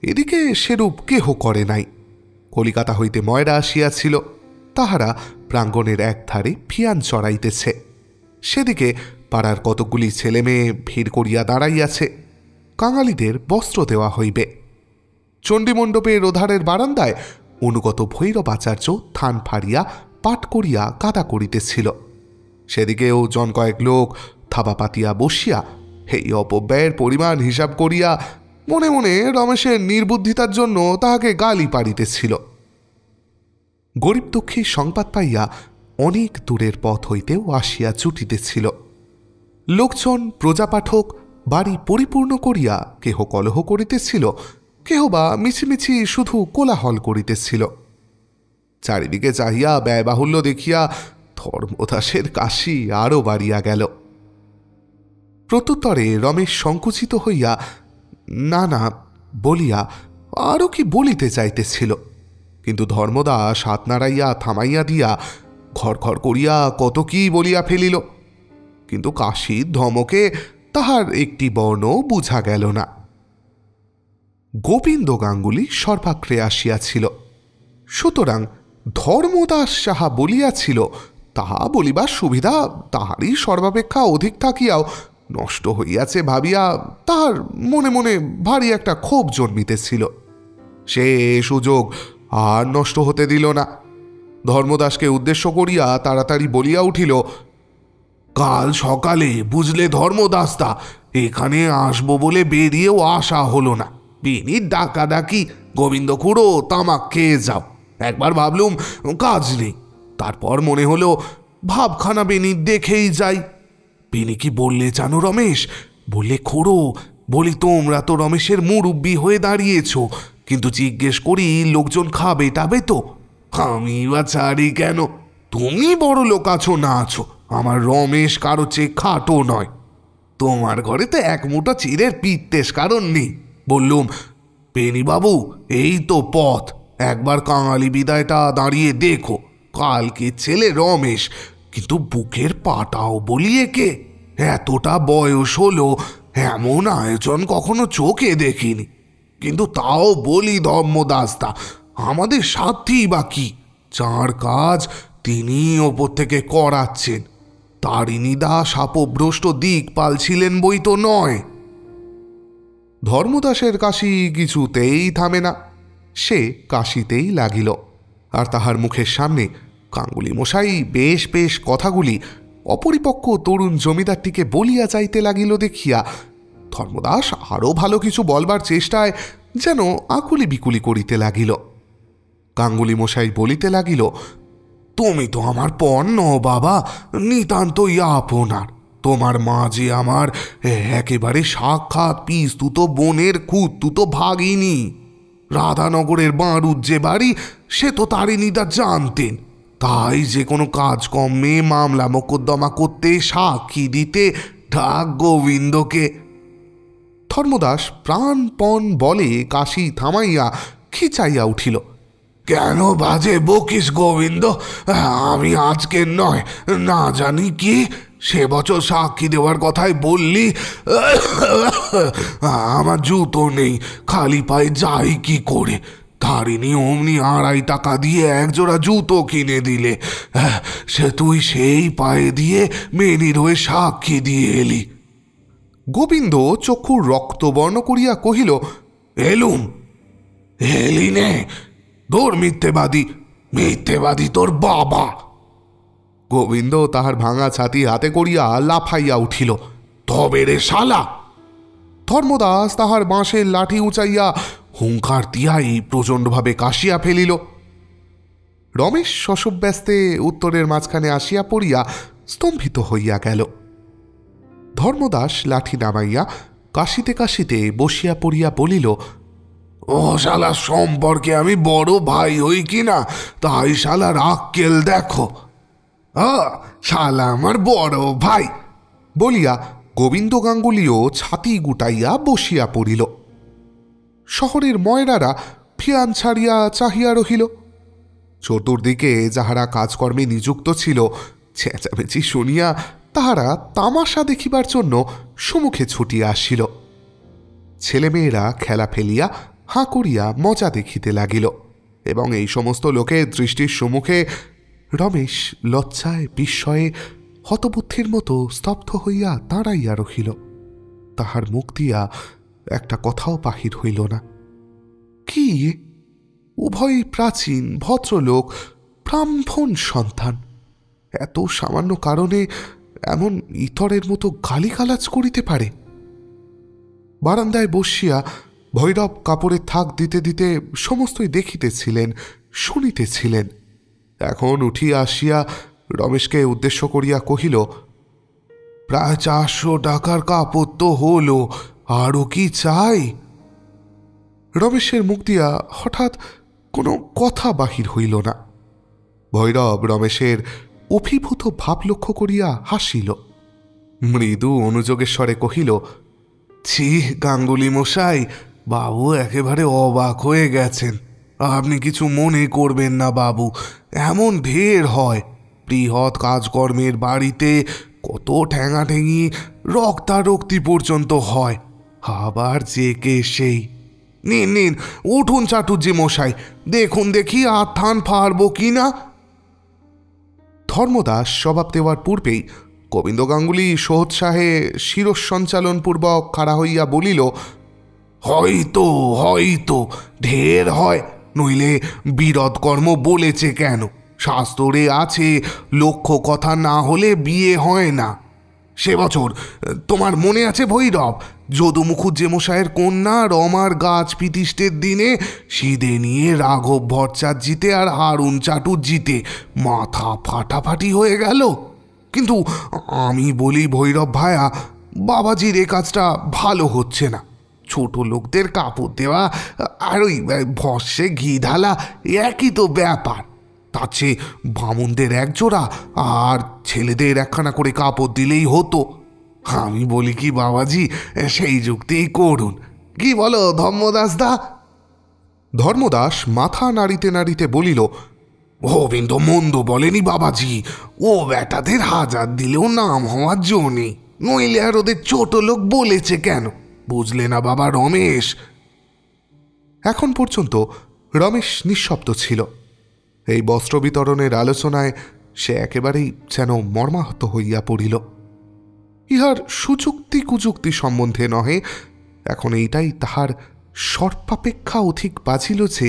এদিকে সেরূপ কেহ করে নাই। কলিকাতা হইতে ময়রা আসিয়াছিল, তাহারা প্রাঙ্গণের একধারে ফিয়ান চড়াইতেছে। সেদিকে পাড়ার কতকগুলি ছেলে মেয়ে ভিড় করিয়া দাঁড়াইয়াছে। কাঙালিদের বস্ত্র দেওয়া হইবে। চণ্ডীমণ্ডপের ওধারের বারান্দায় অনুগত ভৈরবাচার্য থান ফাড়িয়া পাঠ করিয়া কাদা করিতেছিল। সেদিকেও জন কয়েক লোক থাবা পাতিয়া বসিয়া এই অপব্যয়ের পরিমাণ হিসাব করিয়া মনে মনে রমেশের নির্বুদ্ধিতার জন্য তাহাকে গালি পাড়িতেছিল। গরিব দুঃখী সংবাদ পাইয়া অনেক দূরের পথ হইতেও আসিয়া জুটিতেছিল। লোকজন প্রজাপাঠক বাড়ি পরিপূর্ণ করিয়া কেহ কলহ করিতেছিল, কেহ বা মিছিমিছি শুধু কোলাহল করিতেছিল। চারিদিকে চাহিয়া ব্যয়বাহুল্য দেখিয়া ধর্মদাসের কাশি আরও বাড়িয়া গেল। প্রত্যুত্তরে রমেশ সংকুচিত হইয়া না না বলিয়া আরও কি বলিতে চাইতেছিল, কিন্তু ধর্মদাস হাত নাড়াইয়া থামাইয়া দিয়া ঘর ঘর করিয়া কত কি বলিয়া ফেলিল। কিন্তু কাশীর ধমকে তাহার একটি বর্ণ বুঝা গেল না। গোবিন্দ গাঙ্গুলি সর্বাগ্রে আসিয়াছিল, সুতরাং ধর্মদাস যাহা বলিয়াছিল তাহা বলিবার সুবিধা তাহারই সর্বাপেক্ষা অধিক থাকিয়াও নষ্ট হইয়াছে ভাবিয়া তাহার মনে মনে ভারী একটা ক্ষোভ জন্মিতেছিল। সে সুযোগ আর নষ্ট হতে দিল না। ধর্মদাসকে উদ্দেশ্য করিয়া তাড়াতাড়ি বলিয়া উঠিল, কাল সকালে বুঝলে ধর্মদাসদা, এখানে আসবো বলে বেরিয়েও আসা হলো না। বিনির ডাকাডাকি, গোবিন্দ খুড়ো তামাক খেয়ে যাও। একবার ভাবলুম কাজ নেই, তারপর মনে হলো ভাবখানা বেনি দেখেই যাই। বেনি কি বললে জানো রমেশ? বললে, খুড়ো বলি তোমরা তো রমেশের মুরব্বি হয়ে দাঁড়িয়েছ, কিন্তু জিজ্ঞেস করি লোকজন খাবে টাবে তো? আমি বা ছাড়ি কেন, তুমি বড় লোক আছো না আছো, আমার রমেশ কারো চেয়ে খাটো নয়। তোমার ঘরে তো এক মুঠো চিড়ের পিত্তেশ কারণ নেই। বললুম, বেনি বাবু এই তো পথ, একবার কাঙালি বিদায়টা দাঁড়িয়ে দেখো। কালকে ছেলে রমেশ, কিন্তু বুকের পাটাও বলিয়ে কে, এতটা বয়স হলো এমন আয়োজন কখনো চোখে দেখিনি। কিন্তু তাও বলি ধর্মদাসদা, আমাদের সাথী বা কি, যার কাজ তিনি ওপর থেকে করাচ্ছেন। তারিণী দাস শাপভ্রষ্ট দিকপাল ছিলেন বই তো নয়। ধর্মদাসের কাশি কিছুতেই থামে না, সে কাশিতেই লাগিল। আর তাহার মুখের সামনে গাঙ্গুলি মশাই বেশ বেশ কথাগুলি অপরিপক্ক তরুণ জমিদারটিকে বলিয়া যাইতে লাগিল দেখিয়া ধর্মদাস আরও ভালো কিছু বলবার চেষ্টায় যেন আকুলি বিকুলি করিতে লাগিল। গাঙ্গুলি মশাই বলিতে লাগিল, তুমি তো আমার পণ্য বাবা, নিতান্তই আপনার। তোমার মা যে আমার একেবারে সাক্ষাৎ পিস্তুত বোনের খুঁতুত ভাগিনী। রাধানগরের বাঁড়ুর যে বাড়ি সে তো তারিণীদা জানতেন, তাই যে কোনো কাজকর্মে মামলা মোকদ্দমা করতে সাক্ষী দিতে ঢাক গোবিন্দকে। ধর্মদাস প্রাণপণ বলে কাশি থামাইয়া খিচাইয়া উঠিল, কেন বাজে বকিস গোবিন্দ? আমি আজকের নয়, না জানি কি সে বছর সাক্ষী দেওয়ার কথাই বললি। আমার জুতো নেই, খালি পায়ে যাই কি করে? তারিণী অমনি 2.5 টাকা দিয়ে একজোড়া জুতো কিনে দিলে, সে তুই সেই পায়ে দিয়ে মেনির হয়ে সাক্ষী দিয়ে এলি। গোবিন্দ চক্ষু রক্তবর্ণ করিয়া কহিল, এলুম। এলি নে, তোর মিথ্যেবাদী, মিথ্যেবাদী তোর বাবা। গোবিন্দ তাহার ভাঙা ছাতি হাতে করিয়া লাফাইয়া উঠিল, তবে রে শালা। ধর্মদাস তাহার বাঁশের লাঠি উঁচাইয়া হুঙ্কার দিয়াই প্রচণ্ডভাবে কাশিয়া ফেলিল। রমেশ শশব্যস্তে উত্তরের মাঝখানে আসিয়া পড়িয়া স্তম্ভিত হইয়া গেল। ধর্মদাস লাঠি নামাইয়া কাশিতে কাশিতে বসিয়া পড়িয়া বলিল, ও শালা সম্পর্কে আমি বড় ভাই হই কিনা তাই শালার আক্কেল দেখো। শালা আমার বড় ভাই বলিয়া গোবিন্দ গাঙ্গুলিও ছাতি গুটাইয়া বসিয়া পড়িল। শহরের ময়রারা ফিয়ান ছাড়িয়া চাহিয়া রহিল। চতুর্দিকে যাহারা কাজকর্মে নিযুক্ত ছিল চেঁচামেচি শুনিয়া তাহারা তামাশা দেখিবার জন্য সম্মুখে ছুটিয়া আসিল। ছেলেমেয়েরা খেলা ফেলিয়া হাঁ করিয়া মজা দেখিতে লাগিল এবং এই সমস্ত লোকের দৃষ্টির সম্মুখে রমেশ লজ্জায় বিস্ময়ে হতবুদ্ধির মতো স্তব্ধ হইয়া দাঁড়াইয়া রহিল। তাহার মুখ দিয়া একটা কথাও বাহির হইল না। কি, উভয়ই প্রাচীন ভদ্রলোক, ব্রাহ্মণ সন্তান, এত সামান্য কারণে এমন ইতরের মতো গালিগালাজ করিতে পারে? বারান্দায় বসিয়া ভৈরব কাপড়ের থাক দিতে দিতে সমস্তই দেখিতেছিলেন, শুনিতেছিলেন। এখন উঠিয়া আসিয়া রমেশকে উদ্দেশ্য করিয়া কহিল, প্রায় 400 টাকার কাপড় তো হল, আরও কি চাই? রমেশের মুখ দিয়া হঠাৎ কোনো কথা বাহির হইল না। ভৈরব রমেশের অভিভূত ভাব লক্ষ্য করিয়া হাসিল, মৃদু অনুযোগের স্বরে কহিল, ছি গাঙ্গুলি মশাই, বাবু একেবারে অবাক হয়ে গেছেন। আপনি কিছু মনে করবেন না বাবু, এমন ঢের হয়। বৃহৎ কাজকর্মের বাড়িতে কত ঠ্যাঙাঠেঙি, রক্তারক্তি পর্যন্ত হয়। আবার যে কে সেই। নিন নিন, উঠুন চাটুর্জি মশাই, দেখুন দেখি আর থান পারব কি না। ধর্মদাস জবাব দেওয়ার পূর্বেই গোবিন্দ গাঙ্গুলি সোৎসাহে শিরঃসঞ্চালনপূর্বক খাড়া হইয়া বলিল, হয়তো হয়তো ঢের হয়, নইলে বিরোধ কর্ম বলেছে কেন? শাস্ত্রে আছে, লক্ষ্য কথা না হলে বিয়ে হয় না। সে বছর তোমার মনে আছে ভৈরব, যদু মুখুজ্জে মশাইয়ের কন্যা রমার গাছ পিতিষ্টের দিনে সিদে নিয়ে রাঘব ভট্টাচার্যিতে আর হারুন চাটুর্যিতে মাথা ফাটাফাটি হয়ে গেল। কিন্তু আমি বলি ভৈরব ভায়া, বাবাজির এ কাজটা ভালো হচ্ছে না। ছোট লোকদের কাপড় দেওয়া আর ওই ভস্যে ঘি ঢালা একই তো ব্যাপার। তার চেয়ে বামুনদের একজোড়া আর ছেলেদের একখানা করে কাপড় দিলেই হতো। আমি বলি কি বাবাজি, সেই যুক্তিই করুন, কি বলো ধর্মদাস দা? ধর্মদাস মাথা নাড়িতে নাড়িতে বলিল, গোবিন্দ মন্দ বলেনি বাবাজি, ও বেটাদের 1000 দিলেও নাম হওয়ার জো নেই, নইলে আর ওদের ছোট লোক বলেছে কেন? বুঝলে না বাবা রমেশ? এখন পর্যন্ত রমেশ নিঃশব্দ ছিল। এই বস্ত্র বিতরণের আলোচনায় সে একেবারেই যেন মর্মাহত হইয়া পড়িল। ইহার সুযুক্তি কুযুক্তি সম্বন্ধে নহে, এখন এইটাই তাহার সর্বাপেক্ষা অধিক বাজিল যে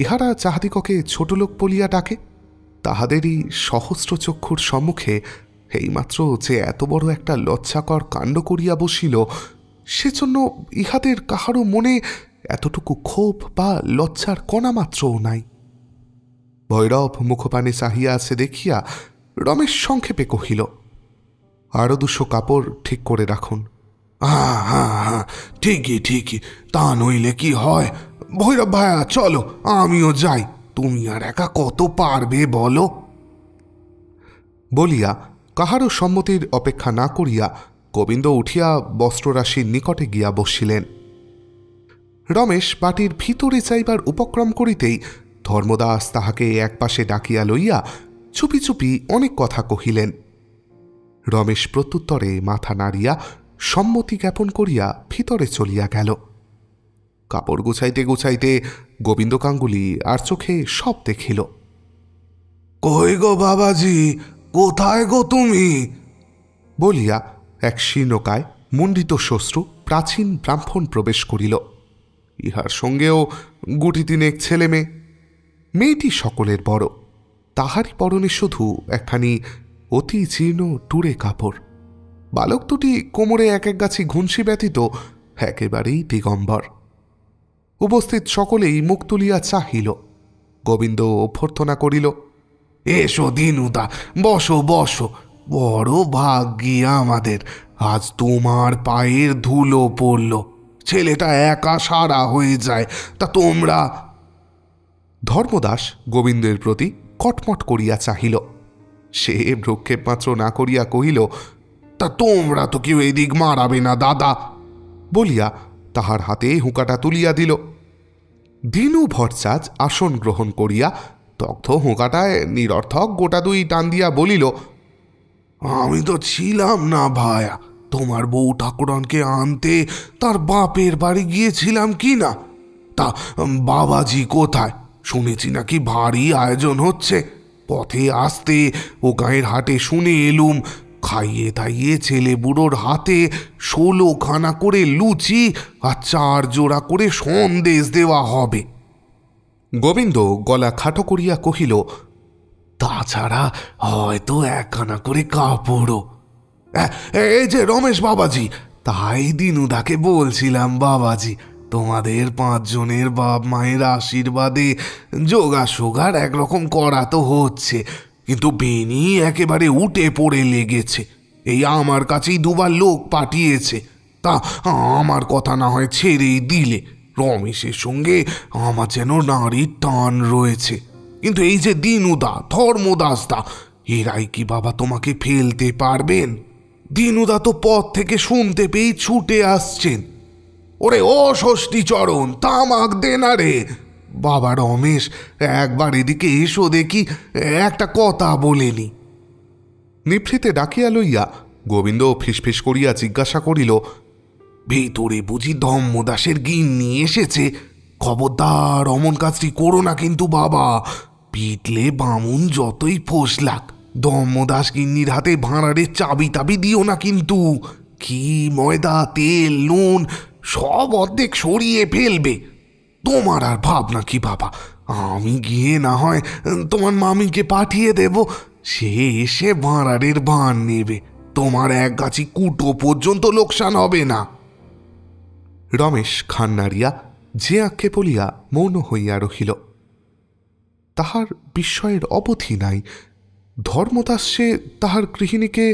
ইহারা যাহাদিগকে ছোটলোক বলিয়া ডাকে, তাহাদেরই সহস্র চক্ষুর সম্মুখে এইমাত্র যে এত বড় একটা লজ্জাকর কাণ্ড করিয়া বসিল, সেজন্য ইহাদের কাহারও মনে এতটুকু ক্ষোভ বা লজ্জার কণামাত্রও নাই। ভৈরব মুখপানে চাহিয়া আছে দেখিয়া রমেশ সংক্ষেপে কহিল, আরও 200 কাপড় ঠিক করে রাখুন। হ্যাঁ হ্যাঁ হ্যাঁ, ঠিকই ঠিকই, তা নইলে কি হয়? ভৈরব ভায়া চলো, আমিও যাই, তুমি আর একা কত পারবে বলো? বলিয়া কাহারও সম্মতির অপেক্ষা না করিয়া গোবিন্দ উঠিয়া বস্ত্ররাশির নিকটে গিয়া বসিলেন। রমেশ বাটির ভিতরে যাইবার উপক্রম করিতেই ধর্মদাস তাহাকে একপাশে ডাকিয়া লইয়া চুপি চুপি অনেক কথা কহিলেন। রমেশ প্রত্যুত্তরে মাথা নাড়িয়া সম্মতি জ্ঞাপন করিয়া ভিতরে চলিয়া গেল। কাপড় গুছাইতে গুছাইতে গোবিন্দ গাঙ্গুলি আর চোখে সব দেখিল। কই গো বাবাজি, কোথায় গো তুমি? বলিয়া এক শীর্ণকায় মণ্ডিত শ্বশ্রু প্রাচীন ব্রাহ্মণ প্রবেশ করিল। ইহার সঙ্গেও গুটি 3 ছেলে মেয়ে। মেয়েটি সকলের বড়, তাহারই পরনে শুধু একখানি অতি জীর্ণ টুরে কাপড়। বালক দুটি কোমরে এক এক গাছি ঘুঞ্চি ব্যতীত একেবারেই দিগম্বর। উপস্থিত সকলেই মুখ তুলিয়া চাহিল। গোবিন্দ অভ্যর্থনা করিল, এসো দিনুদা, বসো বসো, বড় ভাগ্যি আমাদের, আজ তোমার পায়ের ধুলো পড়ল। ছেলেটা একা সারা হয়ে যায়, তা তোমরা। ধর্মদাস গোবিন্দের প্রতি কটমট করিয়া চাহিল। সে ভ্রুক্ষেপ মাত্র না করিয়া কহিল, তা তোমরা তো কেউ এদিক মারাবে না দাদা, বলিয়া তাহার হাতে হুঁকাটা তুলিয়া দিল। দীনু ভট্টাচার্য আসন গ্রহণ করিয়া দগ্ধ হুঁকাটায় নিরর্থক গোটা 2 টান দিয়া বলিল, আমি তো ছিলাম না ভায়া, তোমার বউ ঠাকুরনকে আনতে তার বাপের বাড়ি গিয়েছিলাম কি না। তা বাবাজি কোথায়? শুনেছি নাকি ভারী আয়োজন হচ্ছে, পথে আসতে ও গায়ের হাটে শুনে এলুম খাইয়ে তাইয়ে ছেলে বুড়োর হাতে 16খানা করে লুচি আর 4 জোড়া করে সন্দেশ দেওয়া হবে। গোবিন্দ গলা খাটো করিয়া কহিল, তাছাড়া হয়তো 1খানা করে কাপড়ও। এই যে রমেশ বাবাজি, তাই দিনুদাকে বলছিলাম, বাবাজি তোমাদের 5 জনের বাপ মায়ের আশীর্বাদে জোগাড় একরকম করা তো হচ্ছে, কিন্তু বেনি একেবারে উঠে পড়ে লেগেছে। এই আমার কাছেই 2বার লোক পাঠিয়েছে। তা আমার কথা না হয় ছেড়েই দিলে। রমেশের সঙ্গে আমার যেন নারীর টান রয়েছে, কিন্তু এই যে দিনুদা, ধর্মদাসদা, এরাই কি বাবা তোমাকে ফেলতে পারবেন? দিনুদা তো পথ থেকে শুনতে পেয়ে ছুটে আসছেন, ওরে ও ষষ্ঠীচরণ, তামাক দে না রে। বাবা রমেশ, একবার এদিকে এসো দেখি, একটা কথা বলেনি। নিভৃতে ডাকিয়া লইয়া গোবিন্দ ফিসফিস করিয়া জিজ্ঞাসা করিল, ভেতরে বুঝি ধর্মদাসের গিন্নি এসেছে? খবরদার অমন কাজটি করো না কিন্তু বাবা, পিটলে বামুন যতই ফোসলাক। ধর্মদাস গিন্নির হাতে ভাঁড়ারের চাবি টাবি দিও না কিন্তু। কি ময়দা, তেল, নুন সব অর্ধেক সরিয়ে ফেলবে। তোমার আর ভাবনা কি বাবা, আমি গিয়ে না হয় তোমার মামিকে পাঠিয়ে দেব, সে এসে ভাঁড়ারের ভাঁড় নেবে। তোমার 1 গাছি কুটো পর্যন্ত লোকসান হবে না। রমেশ খান নাড়িয়া যে আঁকে বলিয়া মৌন হইয়া রহিল। তাহার বিস্ময়ের অবধি নাই। ধর্মদাস সে তাহার গৃহিণীকে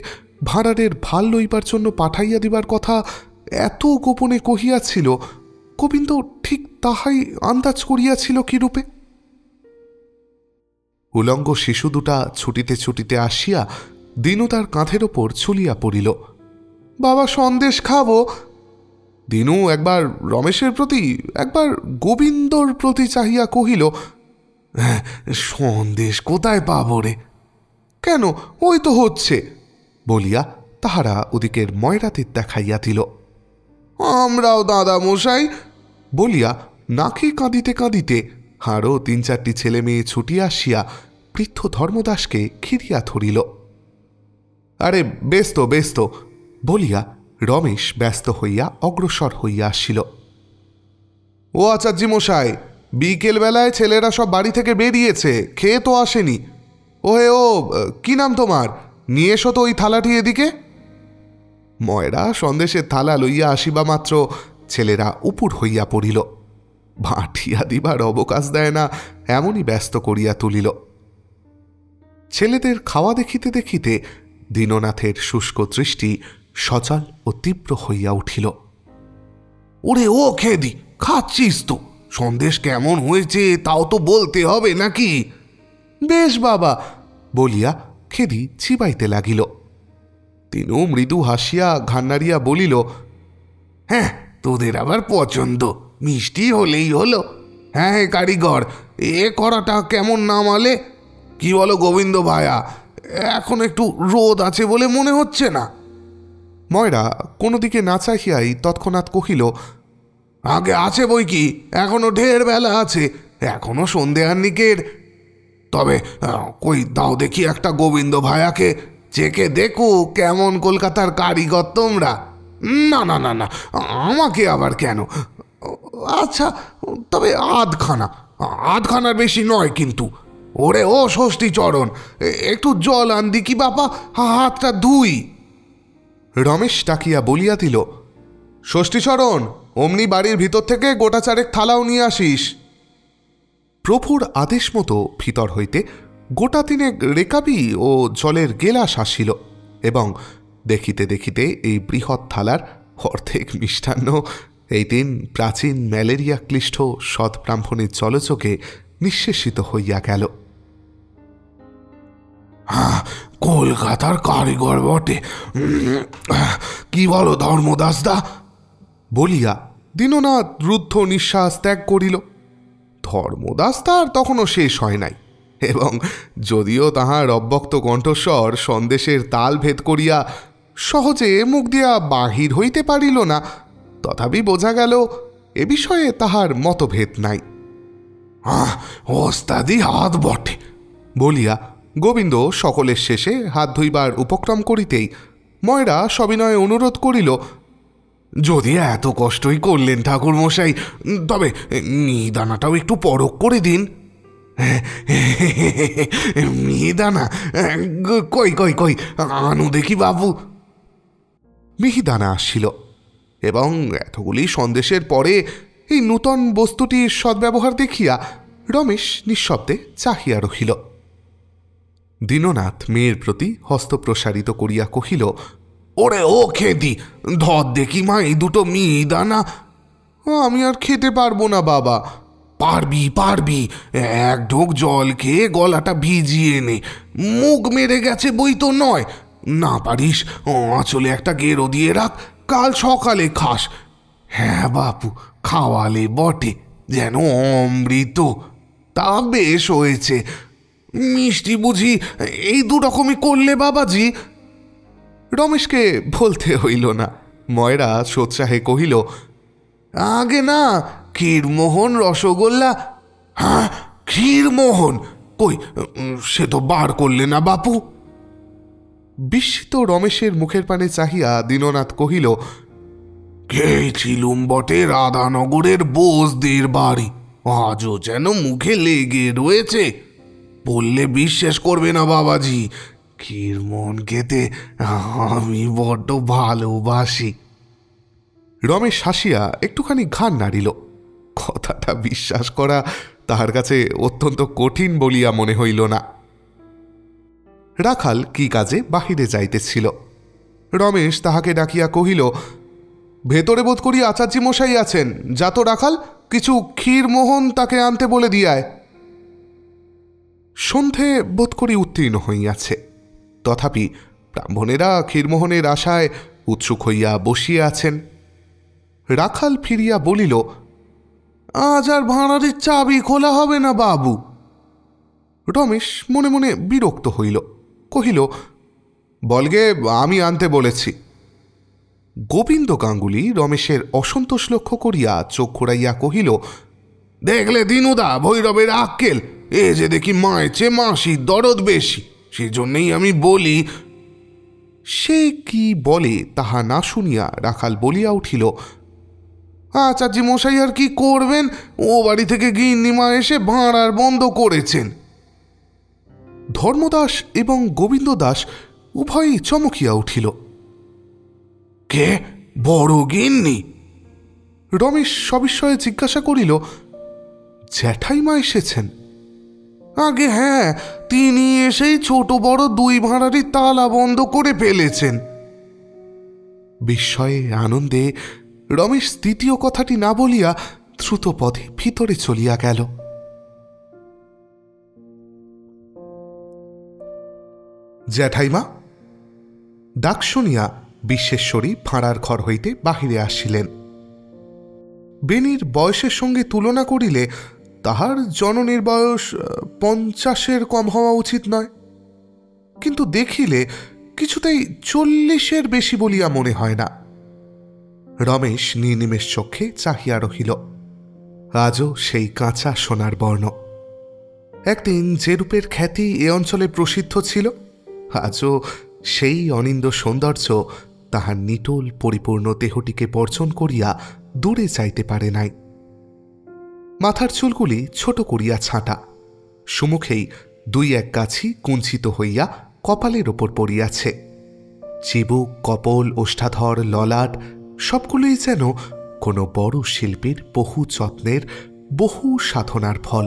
ভাঁড়ারের ভাল লইবার জন্য পাঠাইয়া দিবার কথা এত গোপনে কহিয়াছিল, গোবিন্দ ঠিক তাহাই আন্দাজ করিয়াছিল কিরূপে। উলঙ্গ শিশু দুটা ছুটিতে ছুটিতে আসিয়া দিনু তার কাঁধের ওপর ছুলিয়া পড়িল। বাবা সন্দেশ খাবো। দিনু একবার রমেশের প্রতি, একবার গোবিন্দর প্রতি চাহিয়া কহিল, সন্দেশ কোথায় পাব রে? কেন, ওই তো হচ্ছে বলিয়া তাহারা ওদিকের ময়রাতে দেখাইয়া দিল। আমরাও দাদা মশাই বলিয়া নাকে কাঁদিতে কাঁদিতে আরও 3-4টি ছেলে মেয়ে ছুটিয়া আসিয়া বৃদ্ধ ধর্মদাসকে ঘিরিয়া ধরিল। আরে ব্যস্ত ব্যস্ত বলিয়া রমেশ ব্যস্ত হইয়া অগ্রসর হইয়া আসিল। ও আচার্যি মশাই, বিকেলবেলায় ছেলেরা সব বাড়ি থেকে বেরিয়েছে, খেয়ে তো আসেনি। ওহে ও, কি নাম তোমার? নিয়ে এসো তো ওই থালাটি এদিকে। ময়রা সন্দেশের থালা লইয়া আসিবা মাত্র ছেলেরা উপুর হইয়া পড়িল। ভাটিয়া দিবার অবকাশ দেয় না, এমনই ব্যস্ত করিয়া তুলিল। ছেলেদের খাওয়া দেখিতে দেখিতে দীননাথের শুষ্ক দৃষ্টি সচল ও তীব্র হইয়া উঠিল। ওরে ও খেদি, খাচ্ছিস তো? সন্দেশ কেমন হয়েছে তাও তো বলতে হবে নাকি? বেশ বাবা বলিয়া খেদি চিবাইতে লাগিল। তিনু মৃদু হাসিয়া ঘান্নারিয়া বলিল, হ্যাঁ তোদের আবার পছন্দ, মিষ্টি হলেই হলো। হ্যাঁ কারিগর, এ করাটা কেমন নামালে? কি বলো গোবিন্দ ভায়া, এখন একটু রোদ আছে বলে মনে হচ্ছে না? ময়রা কোনো দিকে না চাহিয়াই তৎক্ষণাৎ কহিল, আগে আছে বই কি, এখনো ঢের বেলা আছে, এখনো সন্ধে আহ্নিকের। তবে কই দাও দেখি একটা গোবিন্দ ভায়াকে, চেকে দেখো কেমন কলকাতার কারিগর তোমরা। না না না না, আমাকে আবার কেন? আচ্ছা তবে আধখানার বেশি নয় কিন্তু। ওরে ও ষষ্ঠীচরণ, একটু জল আনদি কি বাবা, হাতটা ধুই। রমেশ ডাকিয়া বলিয়া দিল, ষষ্ঠীচরণ, অমনি বাড়ির ভিতর থেকে গোটা 4 থালাও নিয়ে আসিস। প্রভুর আদেশ মতো ভিতর হইতে গোটা 3 রেকাবি ও জলের গেলাস আসিল এবং দেখিতে দেখিতে এই বৃহৎ থালার অর্ধেক মিষ্টান্ন এই 3 প্রাচীন ম্যালেরিয়া ক্লিষ্ট সৎব্রাহ্মণের জলচোখে নিঃশেষিত হইয়া গেল। কলকাতার কারিগর বটে, কি বলো ধর্মদাসদা? বলিয়া দীননাথ রুদ্ধ নিঃশ্বাস ত্যাগ করিল। ধর্মদাস তার তখনও শেষ হয় নাই, এবং যদিও তাহার অব্যক্ত কণ্ঠস্বর সন্দেশের তাল ভেদ করিয়া সহজে মুখ দিয়া বাহির হইতে পারিল না, তথাপি বোঝা গেল এ বিষয়ে তাহার মতভেদ নাই। ওস্তাদি হাত বটে বলিয়া গোবিন্দ সকলের শেষে হাত ধুইবার উপক্রম করিতেই ময়রা সবিনয়ে অনুরোধ করিল, যদি এত কষ্টই করলেন ঠাকুর মশাই, তবে মিহিদানাটাও একটু পরখ করে দিন। মিহিদানা? কই কই কই, আনু দেখি বাবু। মিহিদানা আসিল এবং এতগুলি সন্দেশের পরে এই নূতন বস্তুটির সদ্ব্যবহার দেখিয়া রমেশ নিঃশব্দে চাহিয়া রহিল। দীননাথ মেয়ের প্রতি হস্ত প্রসারিত করিয়া কহিল, ওরে ও খেদি, ধর দেখি মা এই দুটো মিহিদানা। আমি আর খেতে পারবো না বাবা। পারবি পারবি, এক ঢোক জল খেয়ে গলাটা ভিজিয়ে নে। মুখ মেরে গেছে বই তো নয়। না পারিস আঁচলে একটা গেরো দিয়ে রাখ, কাল সকালে খাস। হ্যাঁ বাপু, খাওয়ালে বটে, যেন অমৃত। তা বেশ হয়েছে। মিষ্টি বুঝি এই দুরকমই করলে বাবাজি? রমেশকে বলতে হইল না। ময়রা সোৎসাহে কহিল, আগে না ক্ষীরমোহন রসগোল্লা। হ্যাঁ, ক্ষীরমোহন কই, সে তো বার করলে না বাপু। বিস্মিত রমেশের মুখের পানে চাহিয়া দীননাথ কহিল, গেছিলুম বটে রাধানগরের বোসদের বাড়ি, আজও যেন মুখে লেগে রয়েছে। বললে বিশ্বাস করবে না বাবাজি, ক্ষীরমোহন খেতে আমি বড্ড ভালোবাসি। রমেশ হাসিয়া একটুখানি ঘাড় নাড়িল। কথাটা বিশ্বাস করা তাহার কাছে অত্যন্ত কঠিন বলিয়া মনে হইল না। রাখাল কি কাজে বাহিরে যাইতেছিল। রমেশ তাহাকে ডাকিয়া কহিল, ভেতরে বোধ করি আচার্যি মশাই আছেন, যা তো রাখাল, কিছু ক্ষীরমোহন তাকে আনতে বলে দিয়ায়। সন্ধে বোধ করি উত্তীর্ণ হইয়াছে, তথাপি ব্রাহ্মণেরা ক্ষীরমোহনের আশায় উৎসুক হইয়া বসিয়া আছেন। রাখাল ফিরিয়া বলিল, আজ আর ভাঁড়ারের চাবি খোলা হবে না বাবু। রমেশ মনে মনে বিরক্ত হইল, কহিল, বলগে আমি আনতে বলেছি। গোবিন্দ গাঙ্গুলি রমেশের অসন্তোষ লক্ষ্য করিয়া চোখ ঘুরাইয়া কহিল, দেখলে দিনুদা ভৈরবের আক্কেল, এ যে দেখি মায়ের চেয়ে মাসির দরদ বেশি, সেজন্যই আমি বলি। সে কি বলে তাহা না শুনিয়া রাখাল বলিয়া উঠিল, আচার্যি মশাই আর কি করবেন, ও বাড়ি থেকে গিন্নিমা এসে ভাঁড়ার বন্ধ করেছেন। ধর্মদাস এবং গোবিন্দ দাস উভয়ই চমকিয়া উঠিল। কে, বড় গিন্নি? রমেশ সবিস্ময়ে জিজ্ঞাসা করিল, জ্যাঠাইমা এসেছেন? আগে হ্যাঁ, তিনি এসেই ছোট বড় দুই ভাঁড়ারই তালা বন্ধ করে ফেলেছেন। বিস্ময়ে আনন্দে রমেশ দ্বিতীয় কথাটি না বলিয়া দ্রুত পথে ভিতরে চলিয়া গেল। জ্যাঠাইমা! ডাক শুনিয়া বিশ্বেশ্বরী ভাঁড়ার ঘর হইতে বাহিরে আসিলেন। বেনির বয়সের সঙ্গে তুলনা করিলে তাহার জননীর বয়স 50-এর কম হওয়া উচিত নয়, কিন্তু দেখিলে কিছুতেই 40-এর বেশি বলিয়া মনে হয় না। রমেশ নির্নিমেষ চক্ষে চাহিয়া রহিল। আজও সেই কাঁচা সোনার বর্ণ। একদিন যে রূপের খ্যাতি এ অঞ্চলে প্রসিদ্ধ ছিল, আজও সেই অনিন্দ সৌন্দর্য তাহার নিটোল পরিপূর্ণ দেহটিকে বর্জন করিয়া দূরে যাইতে পারে নাই। মাথার চুলগুলি ছোট করিয়া ছাঁটা, সুমুখেই 2-1 গাছি কুঞ্চিত হইয়া কপালের ওপর পড়িয়াছে। চিবুক, কপল, ওষ্ঠাধর, ললাট সবগুলোই যেন কোনো বড় শিল্পীর বহু যত্নের, বহু সাধনার ফল।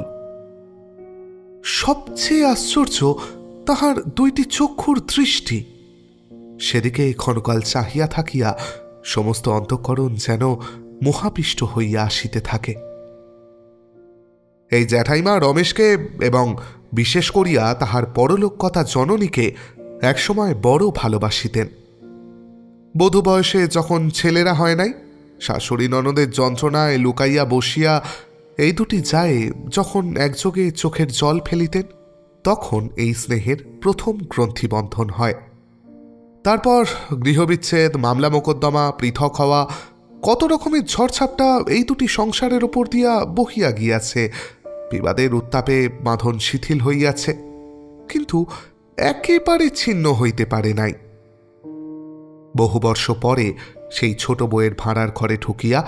সবচেয়ে আশ্চর্য তাহার 2টি চক্ষুর দৃষ্টি। সেদিকে ক্ষণকাল চাহিয়া থাকিয়া সমস্ত অন্তঃকরণ যেন মোহাপিষ্ট হইয়া আসিতে থাকে। এই জ্যাঠাইমা রমেশকে এবং বিশেষ করিয়া তাহার পরলোককথা জননীকে একসময় বড় ভালোবাসিতেন। বধূ বয়সে যখন ছেলেরা হয় নাই, শাশুড়ি ননদের যন্ত্রণায় লুকাইয়া বসিয়া এই দুটি যায় যখন একযোগে চোখের জল ফেলিতেন, তখন এই স্নেহের প্রথম গ্রন্থিবন্ধন হয়। তারপর গৃহবিচ্ছেদ, মামলা মোকদ্দমা, পৃথক হওয়া, কত রকমের ঝড়ঝাপটা এই দুটি সংসারের ওপর দিয়া বহিয়া গিয়াছে। বিবাদের উত্তাপে বাঁধন শিথিল হইয়াছে। কিন্তু একেবারে ছিন্ন হইতে পারে নাই। বহু বর্ষ পরে সেই ছোট বউয়ের ভাড়ার ঘরে ঢুকিয়া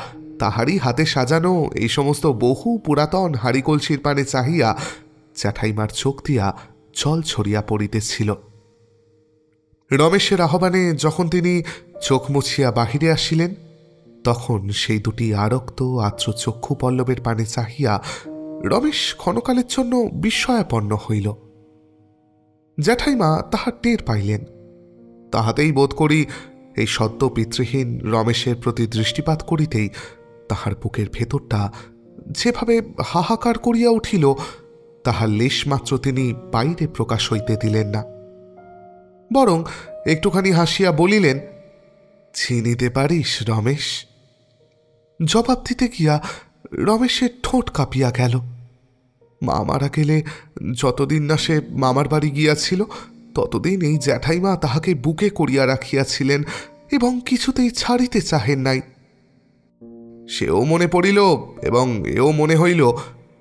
তাহারই হাতে সাজানো এই সমস্ত বহু পুরাতন হাড়ি কলসির পানে চাহিয়া জ্যাঠাইমার চোখ দিয়া জল ছড়িয়া পড়িতেছিল। রমেশের আহ্বানে যখন তিনি চোখ মুছিয়া বাহিরে আসিলেন, তখন সেই দুটি আরক্ত আর্দ্র চক্ষু পল্লবের পানে চাহিয়া রমেশ ক্ষণকালের জন্য বিস্ময়াপন্ন হইল। জ্যাঠাইমা তাহার টের পাইলেন। তাহাতেই বোধ করি এই সদ্য পিতৃহীন রমেশের প্রতি দৃষ্টিপাত করিতেই তাহার বুকের ভেতরটা যেভাবে হাহাকার করিয়া উঠিল, তাহার লেশমাত্র তিনি বাইরে প্রকাশ হইতে দিলেন না, বরং একটুখানি হাসিয়া বলিলেন, চিনিতে পারিস রমেশ? জবাব দিতে গিয়া রমেশের ঠোঁট কাঁপিয়া গেল। মা মারা গেলে যতদিন না সে মামার বাড়ি গিয়াছিল, ততদিন এই জ্যাঠাইমা তাহাকে বুকে করিয়া রাখিয়াছিলেন এবং কিছুতেই ছাড়িতে চাহেন নাই। সেও মনে পড়িল এবং এও মনে হইল,